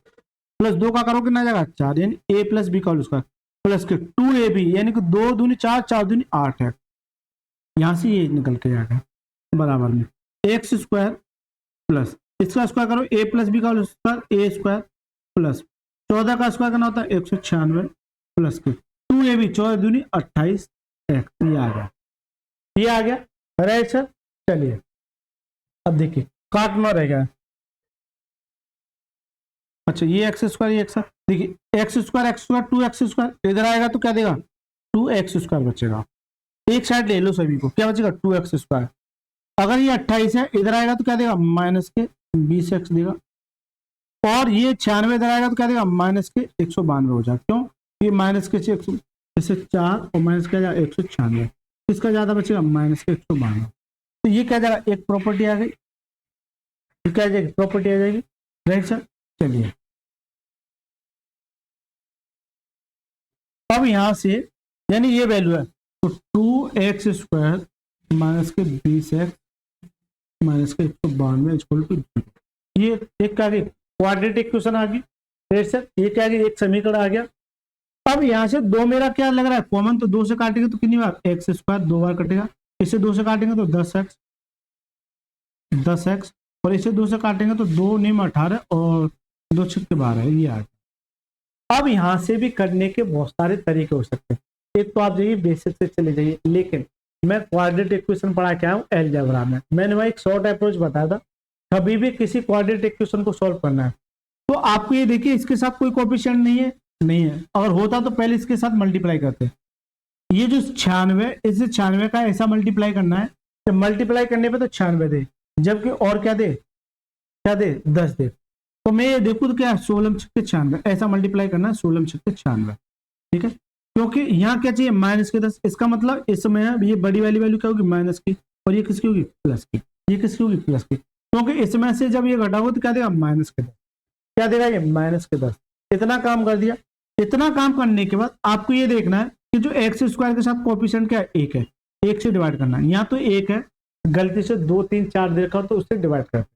प्लस 2 का करोगे कितना जाएगा 4 यानी a प्लस बी का होल स्क्वायर प्लस के 2ab यानी कि 2 दूनी 4 4 दूनी 8 है। यहां से ये निकल के जाएगा बराबर में x स्क्वायर प्लस इसका स्क्वायर करो a प्लस बी का whole square a square plus 14 का स्क्वायर करना होता है 196 प्लस के 2ab 14 दूनी 28 x। ये आ गया राइट सर। चलिए अब देखिए काटना रहेगा, अच्छा ये एक्स स्क्वायर ये एक्स, देखिए एक्स स्क्वायर 2x स्क्वायर इधर आएगा तो क्या देगा 2x स्क्वायर बचेगा, एक साइड ले लो सभी को, क्या बचेगा 2x स्क्वायर। अगर ये 28 है इधर आएगा तो क्या देगा माइनस के 20x देगा, और ये 96 इधर आएगा तो क्या देगा माइनस के 192 हो जाएगा। क्यों, ये माइनस के 4 और माइनस क्या जाएगा 196, इसका ज्यादा बचेगा माइनस के 192। तो ये क्या जाएगा एक प्रॉपर्टी आ गई, क्या आ जाएगी प्रॉपर्टी आ जाएगी, राइट सर। चलिए अब यहां से यानी ये वैल्यू है तो 2x स्क्वायर माइनस के 20x माइनस के 192 इक्वल टू 0। ये एक क्या गई क्वाड्रेटिक इक्वेशन आ गई, राइट सर। ये क्या गई एक समीकरण आ गया। अब यहां से 2 मेरा क्या लग रहा है कॉमन, तो 2 से काटेंगे तो कितनी बार x स्क्वायर 2 बार कटेगा, इसे 2 से काटेंगे तो 10x और इसे 2 से काटेंगे तो 2 निम 18 और 2 6 12 ये आ गया। अब यहां से भी करने के बहुत सारे तरीके हो सकते हैं, एक तो आप जाइए बेसिक से चले जाइए, लेकिन मैं क्वाड्रेटिक इक्वेशन पढ़ा के आया हूं अलजेब्रा में, मैंने वहां एक शॉर्ट अप्रोच बताया था। कभी भी किसी क्वाड्रेटिक इक्वेशन को सॉल्व करना है तो आपको ये देखिए इसके साथ कोई कोएफिशिएंट नहीं है, अगर होता तो पहले इसके साथ मल्टीप्लाई करते। ये जो 96 इस 96 का ऐसा मल्टीप्लाई करना है कि मल्टीप्लाई करने पे तो 96 दे, जबकि और क्या दे 10 दे। तो मैं ये देखूँ तो क्या 16 छक्के 96 ऐसा मल्टीप्लाई करना है 16 छक्के 96, ठीक है। क्योंकि यहाँ क्या चाहिए माइनस के 10, इसका मतलब इस समय ये बड़ी वाली वैल्यू क्या होगी माइनस की, और ये किसकी होगी प्लस की, ये किसकी होगी प्लस की, क्योंकि इसमें से जब ये घटाओगे तो क्या देगा माइनस के 10, क्या देगा ये माइनस के 10। इतना काम कर दिया। इतना काम करने के बाद आपको ये देखना है कि जो एक्स स्क्वायर के साथ कोएफिशिएंट क्या है 1 है, 1 से डिवाइड करना है, यहाँ तो 1 है गलती से 2 3 4 देखा तो उससे डिवाइड करते हैं,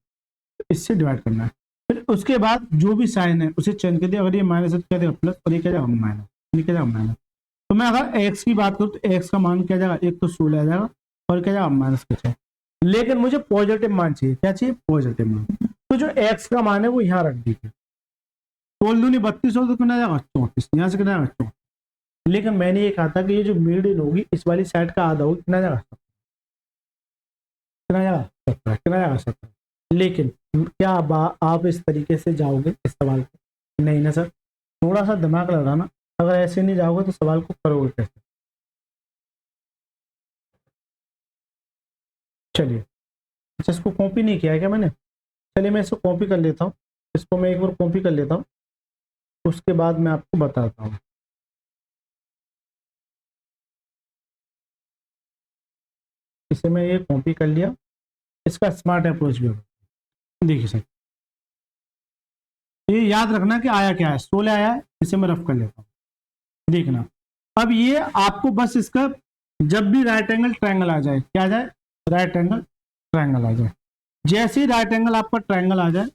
इससे डिवाइड करना है। फिर उसके बाद जो भी साइन है उसे चेंज कर दिया, अगर ये माइनस है तो क्या देगा प्लस और ये क्या जाएगा माइनस, ये क्या जाएगा माइनस। तो मैं अगर एक्स की बात करूँ तो एक्स का मान क्या जाएगा एक तो 16 आ जाएगा और क्या जाएगा माइनस के 6, लेकिन मुझे पॉजिटिव मान चाहिए, क्या चाहिए पॉजिटिव मान। तो जो एक्स का मान है वो यहाँ रख दीजिए, 16 दूनी 32 हो तो कितना जाएगा 34, यहाँ से कितना जाएगा 34। लेकिन मैंने ये कहा था कि ये जो मीडियन होगी इस वाली साइड का आधा होगी, कितना जाएगा 17, कितना जाएगा 17। लेकिन क्या आप इस तरीके से जाओगे इस सवाल को, नहीं ना सर, थोड़ा सा दिमाग लगाना, अगर ऐसे नहीं जाओगे तो सवाल को करोगे कैसे। चलिए अच्छा इसको कॉपी नहीं किया है क्या मैंने, चलिए मैं इसको कॉपी कर लेता हूँ, इसको मैं एक बार कॉपी कर लेता हूँ, उसके बाद मैं आपको बताता हूँ। इसे मैं ये कॉपी कर लिया, इसका स्मार्ट अप्रोच भी होगा। देखिए सर ये याद रखना कि आया क्या है 16 आया है, इसे मैं रफ कर लेता हूँ, देखना। अब ये आपको बस इसका जब भी राइट एंगल ट्रायंगल आ जाए, क्या आ जाए राइट एंगल ट्रायंगल आ जाए। जैसे ही राइट एंगल आपका ट्रायंगल आ जाए,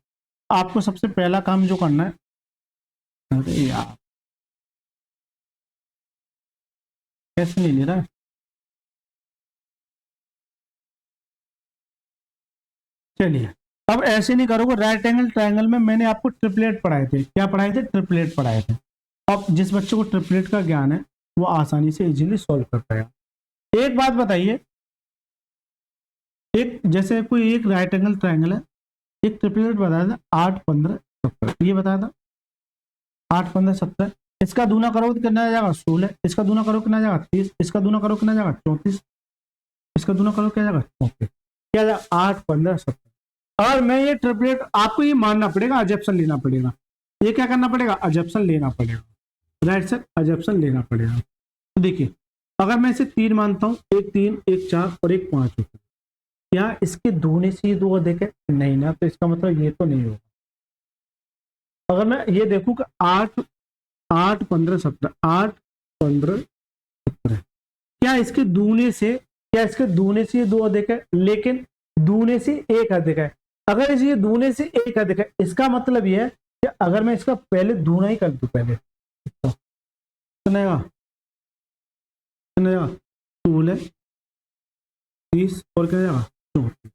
आपको सबसे पहला काम जो करना है, अरे यार कैसे नहीं ले रहा है, चलिए अब ऐसे नहीं करोगे। राइट एंगल ट्रायंगल में मैंने आपको ट्रिपलेट पढ़ाए थे, क्या पढ़ाए थे? ट्रिपलेट पढ़ाए थे। अब जिस बच्चे को ट्रिपलेट का ज्ञान है वो आसानी से इजीली सॉल्व कर पाएगा। एक बात बताइए, एक जैसे कोई एक राइट एंगल ट्रायंगल है, एक ट्रिपलेट बताया था 8 15 70, ये बताया था 8 15 70, इसका दूना करो तो कितना आ जाएगा? 16, इसका दूना करो कितना आ जाएगा? 30, इसका दूना करो कितना आ जाएगा? 34, इसका दूना करो क्या जाएगा? 34, क्या जाएगा? 8 15 70। और मैं ये ट्रिपलेट, आपको ये मानना पड़ेगा, अजप्शन लेना पड़ेगा। ये क्या करना पड़ेगा? अजप्शन लेना पड़ेगा, राइट सर, अजप्शन लेना पड़ेगा। तो देखिए अगर मैं इसे 3 मानता हूँ, एक 3 एक 4 और एक 5 होता है, क्या इसके दूने से ये 2 अधिक है? नहीं ना, तो इसका मतलब ये तो नहीं होगा। अगर मैं ये देखूं कि 8 8 15 17, 8 15 17, क्या इसके दूने से, क्या इसके दूने से ये 2 अधिक है? लेकिन दूने से 1 अधिक है। अगर इसे दूने से 1 अधिक है, इसका मतलब ये है कि अगर मैं इसका पहले दूना ही कर दूं, पहले सुनेगा 16 30 और क्या जाएगा? 34,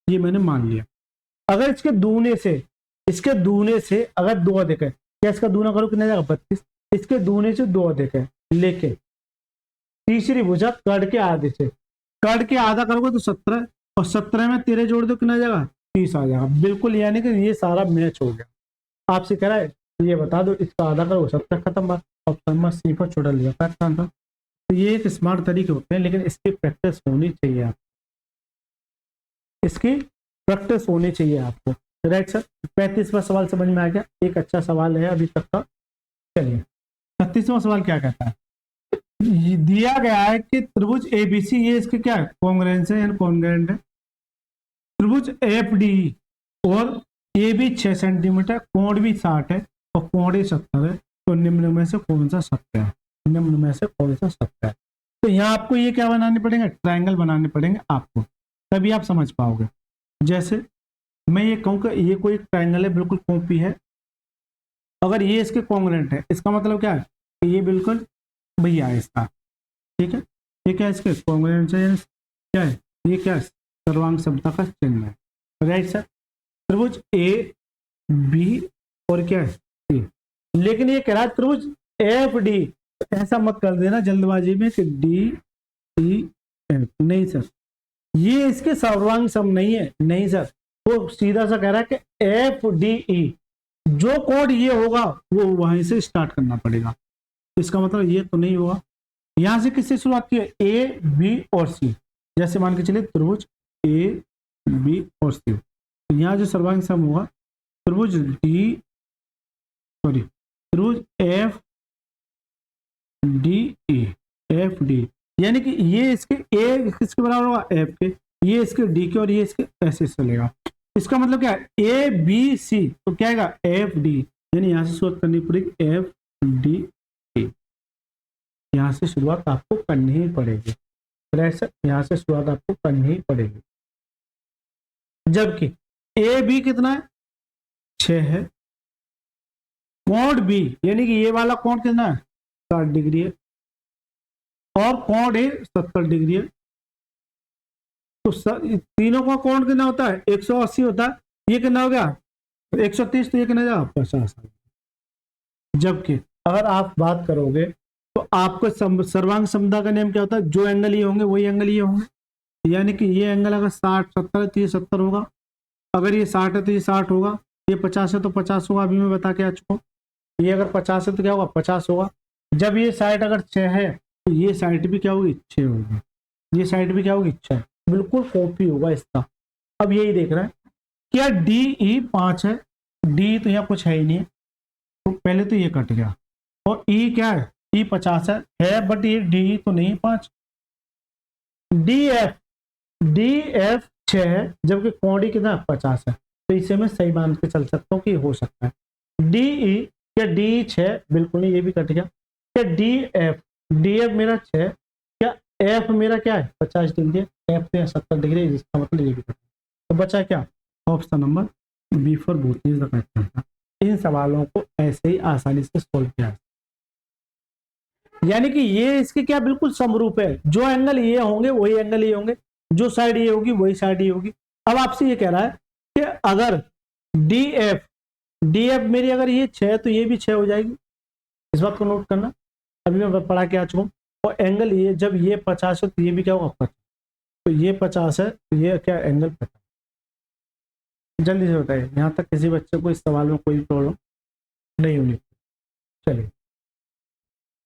ये मैंने मान लिया। अगर इसके दूने से, इसके दूने से अगर 2 अधिक है, क्या इसका दूना करो कितना जाएगा? 32, इसके दूने से 2 अधिक है। लेकिन तीसरी भुजा कड़ के आधे से, कड़ के आधा करोगे तो 17, और 17 में 13 जोड़ दो कितना जाएगा? 30 आ जाएगा। बिल्कुल, यानी कि ये सारा मैच हो गया। आपसे कह रहा है ये बता दो, इसका आधा करो 17, खत्म बात। ऑप्शन में सी पर छोड़ा लिया करेक्ट आंसर। तो ये एक स्मार्ट तरीके होते हैं, लेकिन इसकी प्रैक्टिस होनी चाहिए आपको, इसकी प्रैक्टिस होनी चाहिए आपको। राइट सर, 35वां सवाल समझ में आ गया, एक अच्छा सवाल है अभी तक का। चलिए 36वां सवाल क्या कहता है? ये दिया गया है कि त्रिभुज एबीसी, ये इसके क्या है? कॉन्ग्रुएंस है यानी कॉन्ग्रुएंट है। त्रिभुज एफडी और ए भी 6 सेंटीमीटर, कोण भी 60 है और कोण ही 70 है, तो निम्न में से कौन सा सत्य है? निम्न में से कौन सा सत्य है? तो यहाँ आपको ये क्या बनाने पड़ेंगे? ट्रायंगल बनाने पड़ेंगे आपको, तभी आप समझ पाओगे। जैसे मैं ये कहूँ कि ये कोई ट्रायंगल है, बिल्कुल कॉपी है, अगर ये इसके कॉन्ग्रुएंट है, इसका मतलब क्या है? ये बिल्कुल भैया है इसका, ठीक है। ये क्या है? इसके कॉन्ग्रुएंट है, क्या है? ये क्या है? सर्वांग समता का चिन्ह है, राइट सर। त्रिभुज ए बी और क्या है? सी। लेकिन ये कह रहा है त्रिभुज एफ डी, ऐसा मत कर देना जल्दबाजी में कि डी ई एफ, नहीं सर, ये इसके सर्वांग सम नहीं है, नहीं सर। वो सीधा सा कह रहा है कि एफ डी ई, जो कोड ये होगा वो वहीं से स्टार्ट करना पड़ेगा। इसका मतलब ये तो नहीं होगा। यहां से किससे शुरुआत की है? ए बी और सी। जैसे मान के चलिए त्रिभुज ए बी और सी, तो यहाँ जो सर्वांग सम होगा त्रिभुज डी, सॉरी त्रिभुज F D E, F D, यानी कि ये इसके ए किसके बराबर होगा? एफ के, ये इसके डी के और ये इसके ऐसे चलेगा। इसका मतलब क्या है? ए बी सी, तो क्या आएगा? एफ डी, यानी यहां से शुरुआत करनी पड़ेगी एफ डी ए, यहां से शुरुआत आपको करनी ही पड़ेगी, यहां से शुरुआत आपको करनी ही पड़ेगी। जबकि ए बी कितना है? 6 है। कोण बी, यानी कि ये वाला कोण कितना है? 60 डिग्री है, और कोण ए 70 डिग्री है। तो तीनों का कोण कितना होता है? 180 होता है। ये कितना हो गया? 130, तो ये कितना जाएगा? 50। जबकि अगर आप बात करोगे तो आपको सर्वांग समता का नियम क्या होता है? जो एंगल ये होंगे वही एंगल ये होंगे, यानी कि ये एंगल अगर 60 70 है तो ये 70 होगा, अगर ये 60 है तो ये 60 होगा, ये 50 है तो 50 होगा। अभी मैं बता के आ चुका हूँ, ये अगर 50 है तो क्या होगा? 50 होगा। जब ये साइड अगर 6 है तो ये साइड भी क्या होगी? 6 होगी, ये साइड भी क्या होगी? 6। बिल्कुल कॉपी होगा इसका। अब यही देख रहा है, क्या डी ई 5 है? डी तो यहाँ कुछ है ही नहीं, तो पहले तो ये कट गया। और ई क्या है? ई 50 है बट ये डी तो नहीं 5। डी एफ 6 है, जबकि कोण कितना? 50 है, तो इसे मैं सही मान के चल सकता हूँ कि हो सकता है। डी ई, क्या डी 6? बिल्कुल नहीं, ये भी कट गया। क्या डी एफ मेरा 6, क्या एफ मेरा क्या है? 50 डिग्री है, एफ तो 70 डिग्री, जिसका मतलब ये भी कट गया। तो बचा क्या, option number B for both is the correct answer. इन सवालों को ऐसे ही आसानी से सोल्व किया, यानी कि ये इसके क्या बिल्कुल समरूप है, जो एंगल ये होंगे वही एंगल ये होंगे, जो साइड ये होगी वही साइड ये होगी। अब आपसे ये कह रहा है कि अगर डी एफ मेरी अगर ये 6 है तो ये भी 6 हो जाएगी, इस बात को नोट करना। अभी मैं पढ़ा के आ चुका हूँ। और एंगल ये जब ये 50 है तो ये भी क्या होगा 50, तो ये 50 है तो ये क्या एंगल 50। जल्दी से बताइए, यहाँ तक किसी बच्चे को इस सवाल में कोई प्रॉब्लम नहीं होनी। चलिए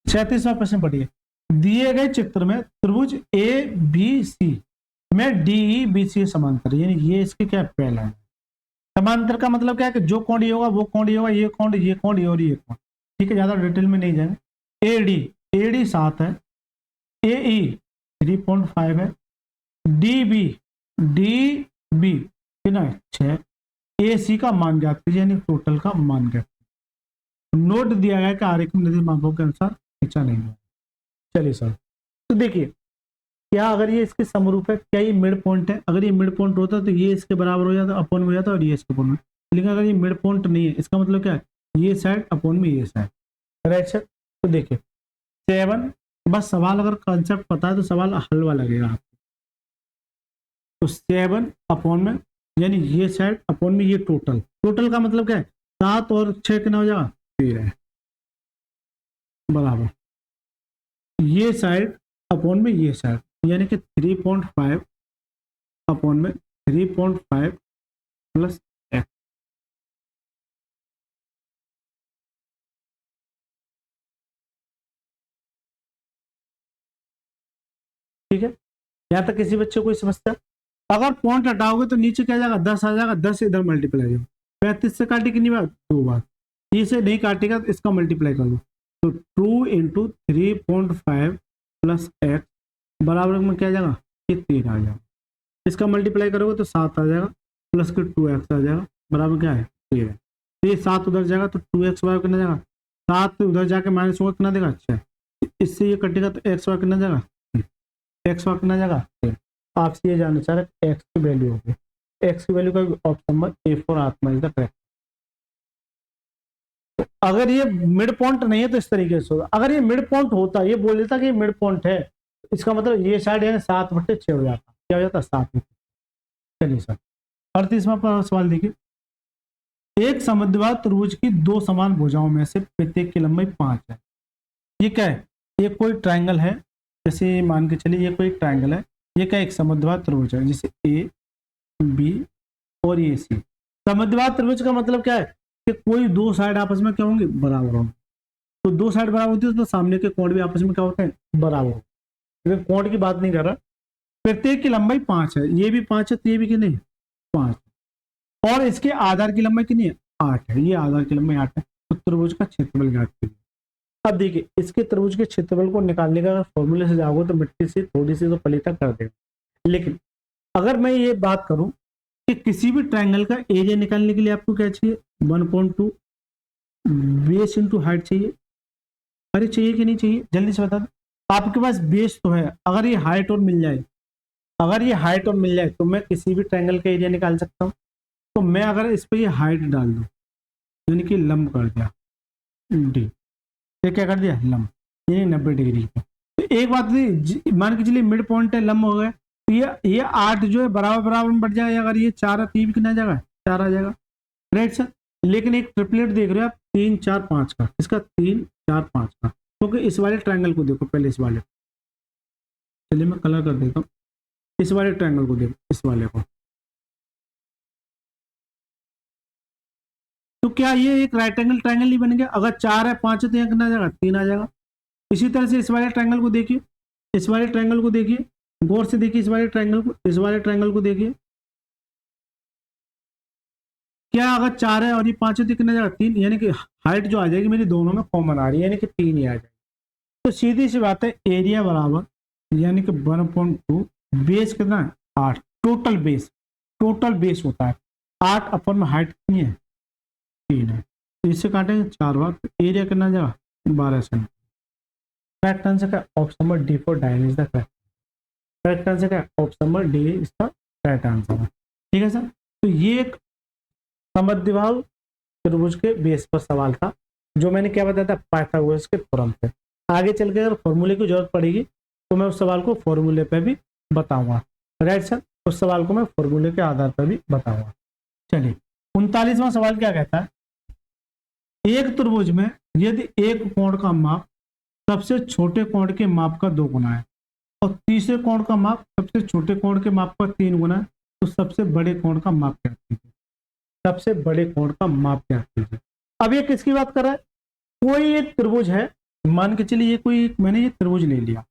36वां प्रश्न पढ़िए। दिए गए चित्र में त्रिभुज ए बी सी में डी बी सी समांतर, यानी ये इसके क्या पहला है। समांतर का मतलब क्या है कि जो कोण ये होगा वो कोण ये होगा, ये कोण ये कोण ये और ये कोण। ठीक है, ज्यादा डिटेल में नहीं जाएंगे। ए डी 7 है, ए ई 3.5 है, डी बी कितना है 6, ए सी का मान ज्ञात कीजिए, यानी टोटल का मान ज्ञात। नोट दिया गया कि आरेख में निम्न मापों के अनुसार खींचा नहीं है। चलिए सर, तो देखिए क्या अगर ये इसके समरूप है, क्या ये मिड पॉइंट है। अगर ये मिड पॉइंट होता तो ये इसके बराबर हो जाता, अपोन में हो जाता, और ये इसके अपोन में। लेकिन अगर ये मिड पॉइंट नहीं है, इसका मतलब क्या है, ये साइड अपोन में ये साइड, राइट सर। तो देखिए 7, बस सवाल अगर कंसेप्ट पता है तो सवाल हलवा लगेगा आपको। तो 7 अपोन में, यानी ये साइड अपोन में ये टोटल का मतलब क्या है 7 और 6 कितना हो जाएगा 13 है, बराबर ये साइड अपोन में ये साइड, यानी कि 3.5 अपोन में 3.5 प्लस x। ठीक है, यहां तक किसी बच्चे को समस्या। अगर पॉइंट हटाओगे तो नीचे क्या जाएगा 10 आ जाएगा, 10 इधर मल्टीप्लाई हो 35 से काटी कितनी बार 2 बार, इसे नहीं काटेगा तो इसका मल्टीप्लाई कर दो। तो 2 इंटू 3.5 प्लस एक्स बराबर में क्या जाएगा, ये 3 आ जाएगा। इसका मल्टीप्लाई करोगे तो 7 आ जाएगा, प्लस के 2x आ जाएगा, बराबर क्या है 13। तो ये 7 उधर जाएगा तो 2x बराबर कितना जाएगा, 7 उधर जाके माइनस होगा कितना देगा 6, इससे ये कटेगा तो x बराबर कितना जाएगा, x बराबर कितना जाएगा। आपसे ये जानना चाह रहे हैं x की वैल्यू होगी, x की वैल्यू का ऑप्शन नंबर A4 आत्मा इज द करेक्ट। तो अगर ये मिड पॉइंट नहीं है तो इस तरीके से होगा। अगर ये मिड पॉइंट होता, ये बोल देता कि ये मिड पॉइंट है, इसका मतलब ये साइड यानी 7/6 हो जाता, क्या हो जाता 7। चलिए सर 38वां सवाल देखिए। एक समद्विबाहु त्रिभुज की 2 समान भुजाओं में से प्रत्येक की लंबाई 5 है। ये क्या है, ये कोई ट्रायंगल है, जैसे मान के चलिए ये कोई ट्रायंगल है, ये क्या एक समद्विबाहु त्रिभुज है, जैसे ए बी और ये सी। समद्विबाहु त्रिभुज का मतलब क्या है कि कोई 2 साइड आपस में क्या होंगे बराबर होंगे। तो 2 साइड बराबर होती है तो सामने के कोण भी आपस में क्या होते हैं बराबर होते हैं। कोण की बात नहीं कर रहा, प्रत्येक की लंबाई 5 है, ये भी 5 है तो ये भी कितनी 5, और इसके आधार की लंबाई कितनी है 8 है, ये आधार की लंबाई 8 है। तो त्रिभुज का क्षेत्रफल ज्ञात कीजिए। अब देखिए इसके त्रिभुज के क्षेत्रफल को निकालने का फॉर्मूले से जाओगे तो मिट्टी से थोड़ी सी तो पलीता कर देगा। लेकिन अगर मैं ये बात करूं कि किसी भी ट्रायंगल का एरिया निकालने के लिए आपको क्या चाहिए 1.2 बेस इंटू हाइट चाहिए। अरे चाहिए कि नहीं चाहिए, जल्दी से बता दो। आपके पास बेस तो है, अगर ये हाइट और मिल जाए, अगर ये हाइट और मिल जाए तो मैं किसी भी ट्रायंगल का एरिया निकाल सकता हूँ। तो मैं अगर इस पर ये हाइट डाल दूं, यानी कि लंब कर दिया डी, ये क्या कर दिया लंब, ये 90 डिग्री पे। तो एक बात मान के चलिए मिड पॉइंट है, लंब हो गया, तो ये 8 जो है बराबर में बढ़ जाएगा। अगर ये 4 है तो ये भी कितना जाएगा 4 आ जाएगा, राइट सर। लेकिन एक ट्रिपलेट देख रहे हो आप 3 4 5 का, इसका 3 4 5 का, क्योंकि इस वाले ट्रायंगल को देखो पहले, इस वाले, चलिए मैं कलर कर देता हूँ, इस वाले ट्रायंगल को देखो, इस वाले को। तो क्या ये एक राइट एंगल ट्रायंगल नहीं बन गया। अगर 4 है 5 है तो यहाँ कितना आ जाएगा 3 आ जाएगा। इसी तरह से इस वाले ट्रायंगल को देखिए, इस वाले ट्रायंगल को देखिए, गौर से देखिए इस वाले ट्रायंगल को, इस वाले ट्रायंगल को देखिए, क्या अगर 4 है और ये 5 है तो कितना जाएगा 3, यानी कि हाइट जो आ जाएगी मेरी दोनों में कॉमन आ रही है, यानी कि 3 ही आ जाएगी। तो सीधी सी बात है एरिया बराबर यानी कि 1.2 बेस कितना है 8, टोटल बेस होता है 8 अपन में हाइट कितनी है 3 है, तो इससे काटेंगे 4 बार, तो एरिया कितना जाएगा 12 सेंटीमीटर। करेक्ट आंसर का ऑप्शन नंबर डी फॉर डायन इज द करेक्ट आंसर का option number D is the correct answer है। ठीक है सर। तो ये एक समद्विबाहु त्रिभुज के बेस पर सवाल था, जो मैंने क्या बताया था, पाइथागोरस के थ्योरम पे। आगे चल के अगर फॉर्मूले की जरूरत पड़ेगी तो मैं उस सवाल को फॉर्मूले पे भी बताऊंगा। राइट सर, उस सवाल को मैं फॉर्मूले के आधार पर भी बताऊंगा। चलिए 39वां सवाल क्या कहता है, एक त्रिभुज में यदि एक कोण का माप सबसे छोटे कोण के माप का 2 गुना है और तीसरे कोण का माप सबसे छोटे कोण के माप का 3 गुना है, तो सबसे बड़े कोण का माप क्या कीजिए। सबसे बड़े कोण का माप क्या कीजिए। अब ये किसकी बात कर रहा है, कोई एक त्रिभुज है, मान के चलिए ये कोई मैंने ये त्रिभुज ले लिया।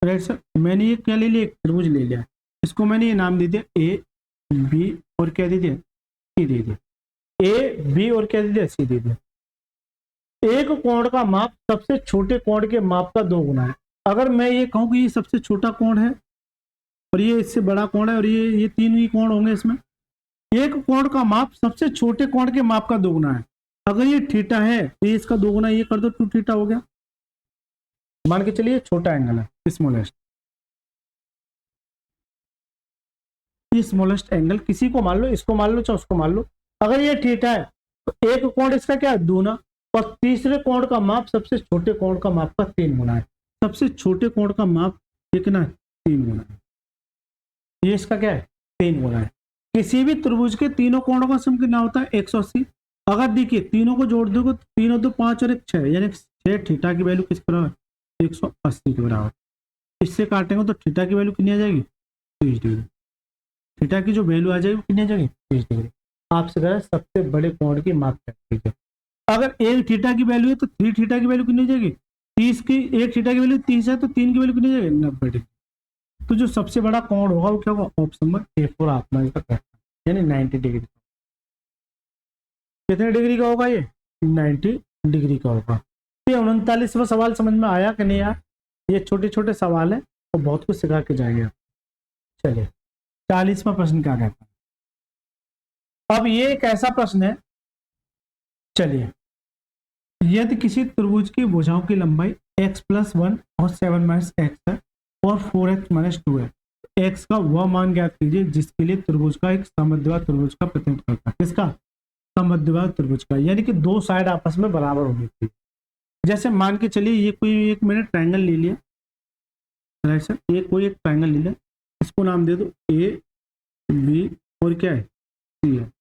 राइट सर, मैंने ये क्या ले लिया, एक त्रिभुज ले लिया। इसको मैंने ये नाम दे दिया ए बी और क्या दे दिया, सी दे दिया। ए बी और क्या दे दिया, सी दे दिया। एक कोण का माप सबसे छोटे कोण के माप का 2 गुना है। अगर मैं ये कहूं कि ये सबसे छोटा कोण है और ये इससे बड़ा कोण है और ये 3 ही कोण होंगे इसमें, एक कोण का माप सबसे छोटे कोण के माप का 2 गुना है। अगर ये थीटा है तो ये इसका 2 गुना ये कर दो, 2 थीटा हो गया। मान के चलिए छोटा एंगल है, स्मॉलेस्ट, ये स्मॉलेस्ट एंगल किसी को मान लो, इसको मान लो चाहे उसको मान लो। अगर ये थीटा है तो एक कोण इसका क्या है, 2 गुना, और तीसरे कोण का माप सबसे छोटे कोण का माप का 3 गुना है। सबसे छोटे कोण का माप कितना है, 3 गुना है। ये इसका क्या है, 3 गुना है। किसी भी त्रिभुज के तीनों कोणों का सम कितना होता है, 180। अगर देखिए तीनों को जोड़ दोगे तो 3 और 2 5 और 1 6, यानी 6 थीटा की वैल्यू किस बराबर, 180 के बराबर। इससे काटेंगे तो थीटा की वैल्यू कितनी आ जाएगी, 30 डिग्री। थीटा की जो वैल्यू आ जाएगी कितनी आ जाएगी, 30 डिग्री। आपसे कह रहा है सबसे बड़े कोण की माप क्या है। अगर 1 थीटा की वैल्यू है तो 3 थीटा की वैल्यू कितनी हो जाएगी, 30 की 1 थीटा की वैल्यू 30 है तो 3 की वैल्यू कितनी हो जाएगी, 90 डिग्री। तो जो सबसे बड़ा कोण होगा वो क्या होगा, ऑप्शन नंबर A4 आपका इसका करेक्ट, यानी 90 डिग्री। कितने डिग्री का होगा ये, 90 डिग्री का होगा। ये 39वां सवाल समझ में आया कि नहीं यार, ये छोटे छोटे सवाल है और बहुत कुछ सिखा के जाएंगे। चलिए 40वां प्रश्न क्या कहता है। अब ये एक ऐसा प्रश्न है, चलिए, यदि किसी त्रिभुज की भुजाओं की लंबाई x+1 और 7 - x है और 4x - 2 है, x का वह मान ज्ञात कीजिए जिसके लिए त्रिभुज का एक समद्विबाहु त्रिभुज का प्रतिनिधित्व करता है। किसका, समद्विबाहु त्रिभुज का, यानी कि 2 साइड आपस में बराबर होनी चाहिए। जैसे मान के चलिए ये कोई एक मैंने ट्रायंगल ले लिया। राइट सर, ये कोई एक ट्रायंगल ले लिया, इसको नाम दे दो ए बी और क्या है, सी है।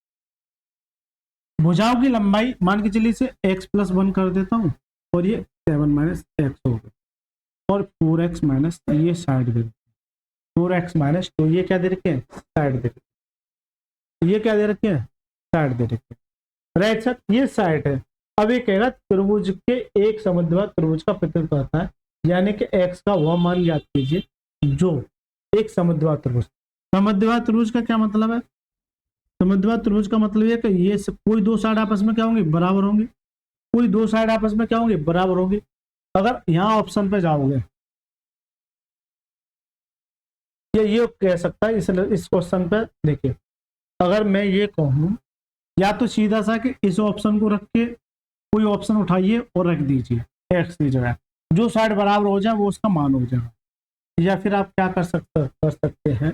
भुजाओं की लंबाई मान के चलिए इसे x+1 कर देता हूँ और ये 7 - x हो गया, और 4x - ये साइड दे, 4x - तो ये क्या दे रखे हैं, साइड दे रखे, ये क्या दे रखे हैं, साइड दे रखे। राइट सर, ये साइड है। अब ये कहेगा त्रिभुज के एक समद्विबाहु त्रिभुज का प्रतिनिधित्व करता है, यानी कि x का वह मान ज्ञात कीजिए जो एक समद्विबाहु त्रिभुज। समद्विबाहु त्रिभुज का क्या मतलब है, समद्विबाहु त्रिभुज का मतलब ये कि ये कोई 2 साइड आपस में क्या होंगी, बराबर होंगी। कोई 2 साइड आपस में क्या होंगी, बराबर होंगी। अगर यहाँ ऑप्शन पे जाओगे, ये कह सकता है इस क्वेश्चन पे, देखिए अगर मैं ये कहूँ, या तो सीधा सा कि इस ऑप्शन को रख के कोई ऑप्शन उठाइए और रख दीजिए एक्स की जगह, जो साइड बराबर हो जाए वो उसका मान हो जाएगा। या फिर आप क्या कर सकते हैं,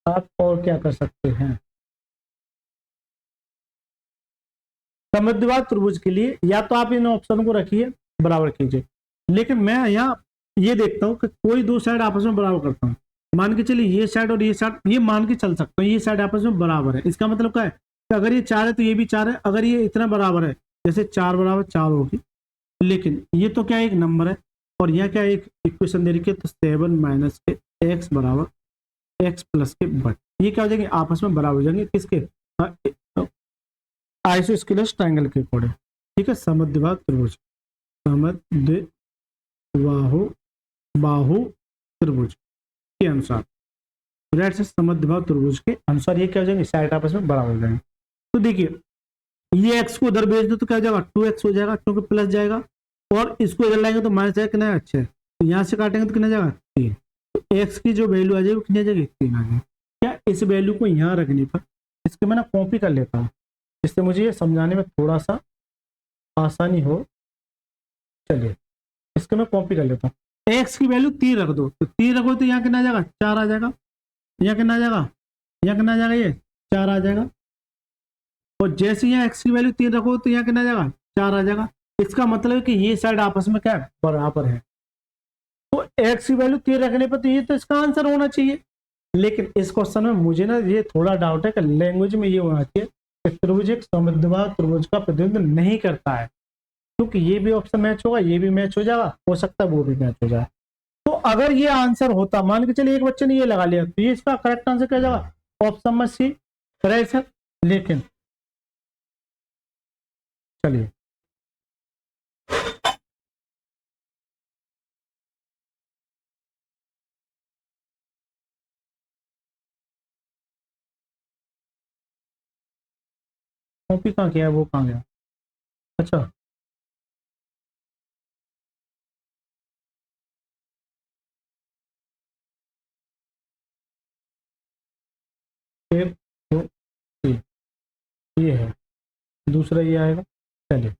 आप और क्या कर सकते हैं, समद्विबाहु त्रिभुज के लिए या तो आप इन ऑप्शन को रखिए, बराबर कीजिए। लेकिन मैं यहाँ ये देखता हूँ कि कोई 2 साइड आपस में बराबर करता हूँ। मान के चलिए ये साइड और ये साइड, ये मान के चल सकता हूँ ये साइड आपस में बराबर है। इसका मतलब क्या है कि अगर ये 4 है तो ये भी 4 है। अगर ये इतना बराबर है, जैसे 4 बराबर 4 होगी, लेकिन ये तो क्या एक नंबर है और यह क्या एक इक्वेशन दे रखी है, तो 7 - के x बराबर x+ के बट, ये क्या हो जाएंगे, आपस में बराबर हो जाएंगे। किसके, आइसोस्केलेस ट्रायंगल के अकॉर्डिंग। ठीक है, समद्विबाहु त्रिभुज, समद्विबाहु त्रिभुज के अनुसार, राइट से समद्विबाहु त्रिभुज के अनुसार ये क्या हो जाएंगे, साइड आपस में बराबर हो जाएंगे। तो देखिए ये x को उधर भेज दो तो क्या हो जाएगा, 2x हो जाएगा क्योंकि प्लस जाएगा, और इसको इधर लाएंगे तो माइनस जाएगा, कितना अच्छा है, तो यहाँ से काटेंगे तो कितना जाएगा, 3। तो x की जो वैल्यू आ जाएगी कितनी आ जाएगी, 3 आ जाएगी। क्या इस वैल्यू को यहाँ रखने पर, इसके मैं ना कॉपी कर लेता हूँ जिससे मुझे ये समझाने में थोड़ा सा आसानी हो। चलिए इसको मैं कॉपी कर लेता हूँ। एक्स की वैल्यू 3 रख दो, तो 3 रखो तो यहाँ कितना आ जाएगा, 4 आ जाएगा। यहाँ कितना आ जाएगा, यहाँ कितना आ जाएगा, ये 4 आ जाएगा। और जैसे यहाँ एक्स की वैल्यू 3 रखो तो यहाँ कितना आ जाएगा, 4 आ जाएगा। इसका मतलब है कि ये साइड आपस में क्या है, बराबर है। तो एक्स की वैल्यू 3 रखने पर तो ये तो इसका आंसर होना चाहिए। लेकिन इस क्वेश्चन में मुझे ना ये थोड़ा डाउट है कि लैंग्वेज में ये होना चाहिए कि त्रिभुज एक समद्विबाहु त्रिभुज का प्रतिनिधित्व नहीं करता है, क्योंकि ये भी ऑप्शन मैच होगा, ये भी मैच हो जाएगा, हो सकता है वो भी मैच हो जाए। तो अगर ये आंसर होता, मान के चलिए एक बच्चे ने ये लगा लिया, तो ये इसका करेक्ट आंसर क्या जाएगा, ऑप्शन में सी, राइट सर। लेकिन चलिए कॉपी कहाँ किया है, वो कहाँ गया, अच्छा एक दो तीन, ये है, दूसरा ये आएगा। चलिए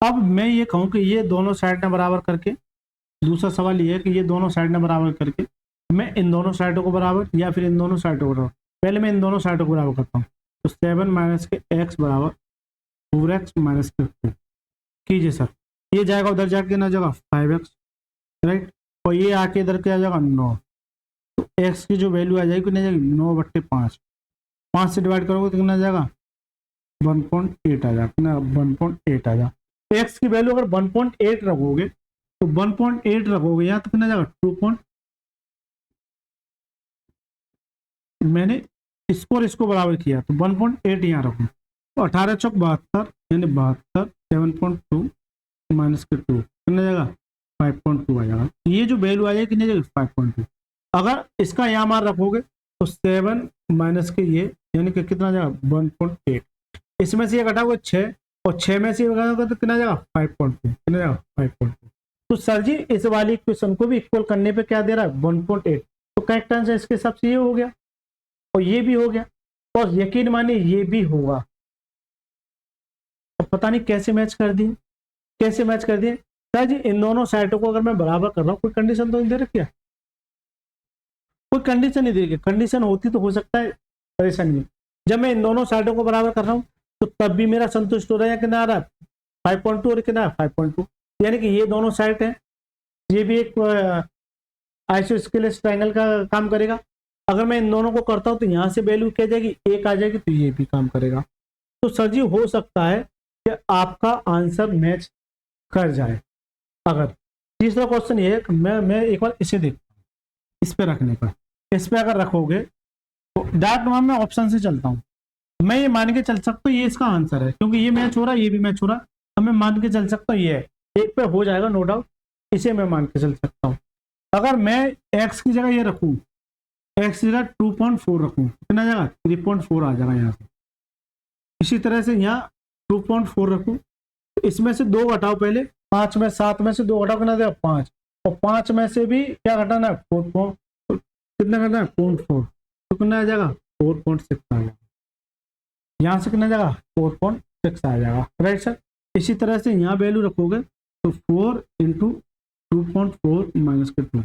अब मैं ये कहूँ कि ये दोनों साइड ने बराबर करके, दूसरा सवाल ये है कि ये दोनों साइड ने बराबर करके मैं इन दोनों साइडों को बराबर या फिर इन दोनों साइडों को बराबर, पहले मैं इन दोनों साइडों को बराबर करता हूँ। तो 7 माइनस के एक्स बराबर 4x माइनस के 2 कीजिए सर। ये जाएगा उधर जाके ना जाएगा 5x, राइट, और ये आके इधर क्या आ जाएगा 9। तो x की जो वैल्यू आ जाएगी कितनी जाएगी, 9/5, 5 से डिवाइड करोगे तो कितना आ जाएगा, 1.8 आ जाएगा, 1.8 आ जाएगा। x की वैल्यू अगर 1.8 रखोगे तो 1.8 रखोगे यहाँ तो कितना जाएगा 2. मैंने इसको और इसको बराबर किया तो 1.8 यहाँ रखूँ, तो 18 चौक 72 यानी 72, 7.2 माइनस के 2 कितना जाएगा 5.2 आ जाएगा। ये जो वैल्यू आ जाएगी कितनी जाएगी 5.2। अगर इसका यहाँ मान रखोगे तो 7 माइनस के ये यानी कि कितना जाएगा 1.8, इसमें से ये घटाओगे 6 और 6 में से ये घटाओगे तो कितना जाएगा 5.2, कितना जाएगा 5.2। तो सर जी इस वाली क्वेश्चन को भी इक्वल करने पे क्या दे रहा है 1.8, तो करेक्ट आंसर इसके हिसाब से ये हो गया और ये भी हो गया, और यकीन मानिए ये भी होगा। अब पता नहीं कैसे मैच कर दिए, कैसे मैच कर दिए सर जी। इन दोनों साइडों को अगर मैं बराबर कर रहा हूँ, कोई कंडीशन तो नहीं दे रखी है, कोई कंडीशन नहीं दे रखी। कंडीशन होती तो हो सकता है परेशानी नहीं। जब मैं इन दोनों साइडों को बराबर कर रहा हूँ तो तब भी मेरा संतुष्ट हो रहा है, कितना आ रहा है 5.2 और कितना 5.2, यानी कि ये दोनों साइड है, ये भी एक आइसोस्केलेस ट्रायंगल का काम करेगा। अगर मैं इन दोनों को करता हूं तो यहां से वैल्यू क्या जाएगी, 1 आ जाएगी, तो ये भी काम करेगा। तो सर जी हो सकता है कि आपका आंसर मैच कर जाए। अगर तीसरा क्वेश्चन ये है कि मैं एक बार इसे देखता हूँ, इस पे रखने पर, इस पे अगर रखोगे तो डायरेक्ट मैं ऑप्शन से चलता हूँ, मैं ये मान के चल सकता हूँ ये इसका आंसर है, क्योंकि ये मैच हो रहा है, ये भी मैच हो रहा है, तो मैं मान के चल सकता हूँ ये है, एक पे हो जाएगा नो डाउट, इसे मैं मान के चल सकता हूँ। अगर मैं एक्स की जगह ये रखूँ, एक्स की जगह 2.4 रखूँ, कितना जाएगा 3.4 आ जाएगा यहाँ से। इसी तरह से यहाँ 2.4 रखूँ, तो इसमें से 2 घटाओ पहले, 5 में 7 में से 2 घटाओ कितना देगा 5, और 5 में से भी क्या घटाना है 4, कितना घटाना है 0.4, तो कितना आ जाएगा 4.6 आ जाएगा। यहाँ से कितना जाएगा 4.6 आ जाएगा, राइट सर। इसी तरह से यहाँ वैल्यू रखोगे तो 4 इंटू 2.4 माइनस के 2,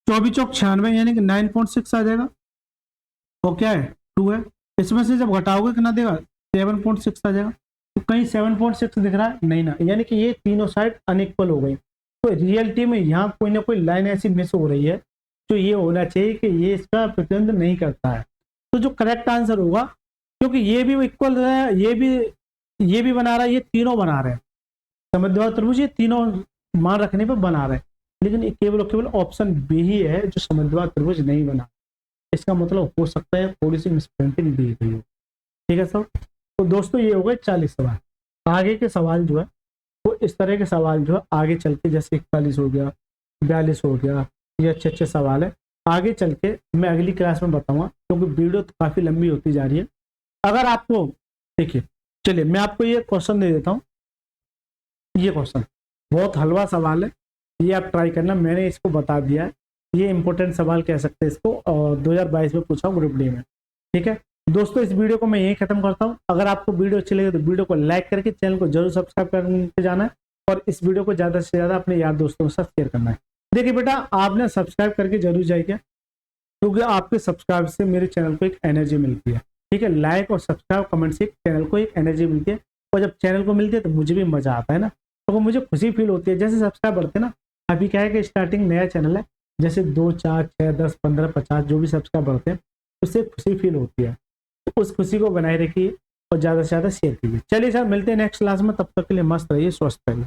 24 चौक 96 यानी कि 9.6 आ जाएगा, और क्या है 2 है। इसमें से जब घटाओगे कितना देगा 7.6 आ जाएगा। तो कहीं 7.6 दिख रहा है नहीं ना, यानी कि ये तीनों साइड अनइक्वल हो गई। तो रियलिटी में यहाँ कोई ना कोई लाइन ऐसी मिस हो रही है, तो ये होना चाहिए कि ये इसका प्रतिनिधित्व नहीं करता है। तो जो करेक्ट आंसर होगा, क्योंकि ये भी इक्वल है, ये भी बना रहा है, ये तीनों बना रहे हैं समद्विबाहु त्रिभुज, ये तीनों मान रखने पर बना रहे हैं, लेकिन केवल और केवल ऑप्शन बी ही है जो समद्विबाहु त्रिभुज नहीं बना। इसका मतलब हो सकता है थोड़ी सी मिसप्रिंटिंग दी गई हो, ठीक है सर। तो दोस्तों ये हो गए 40 सवाल। आगे के सवाल जो है वो इस तरह के सवाल जो है आगे चल के, जैसे 41 हो गया, 42 हो गया, ये अच्छे अच्छे सवाल है, आगे चल के मैं अगली क्लास में बताऊंगा, क्योंकि वीडियो तो काफ़ी लंबी होती जा रही है। अगर आपको देखिए, चलिए मैं आपको ये क्वेश्चन दे देता हूँ। ये क्वेश्चन बहुत हलवा सवाल है, ये आप ट्राई करना, मैंने इसको बता दिया है, ये इंपॉर्टेंट सवाल कह सकते हैं इसको, और 2022 में पूछा ग्रुप डी में, ठीक है दोस्तों। इस वीडियो को मैं यहीं खत्म करता हूँ। अगर आपको वीडियो अच्छी लगे तो वीडियो को लाइक करके चैनल को जरूर सब्सक्राइब करके जाना है, और इस वीडियो को ज़्यादा से ज़्यादा अपने यार दोस्तों के साथ शेयर करना है। देखिए बेटा, आपने सब्सक्राइब करके जरूर जाइए, क्योंकि आपके सब्सक्राइब से मेरे चैनल को एक एनर्जी मिलती है। ठीक है, लाइक और सब्सक्राइब कमेंट से चैनल को एक एनर्जी मिलती है, और जब चैनल को मिलती है तो मुझे भी मजा आता है ना, तो मुझे खुशी फील होती है। जैसे सब्सक्राइब बढ़ते ना, अभी क्या है कि स्टार्टिंग नया चैनल है, जैसे 2, 4, 6, 10, 15, 50 जो भी सब्सक्राइब बढ़ते हैं, उससे खुशी फील होती है। तो उस खुशी को बनाए रखिए और ज़्यादा से ज़्यादा शेयर कीजिए। चलिए सर, मिलते हैं नेक्स्ट क्लास में, तब तक के लिए मस्त रहिए, स्वस्थ रहिए।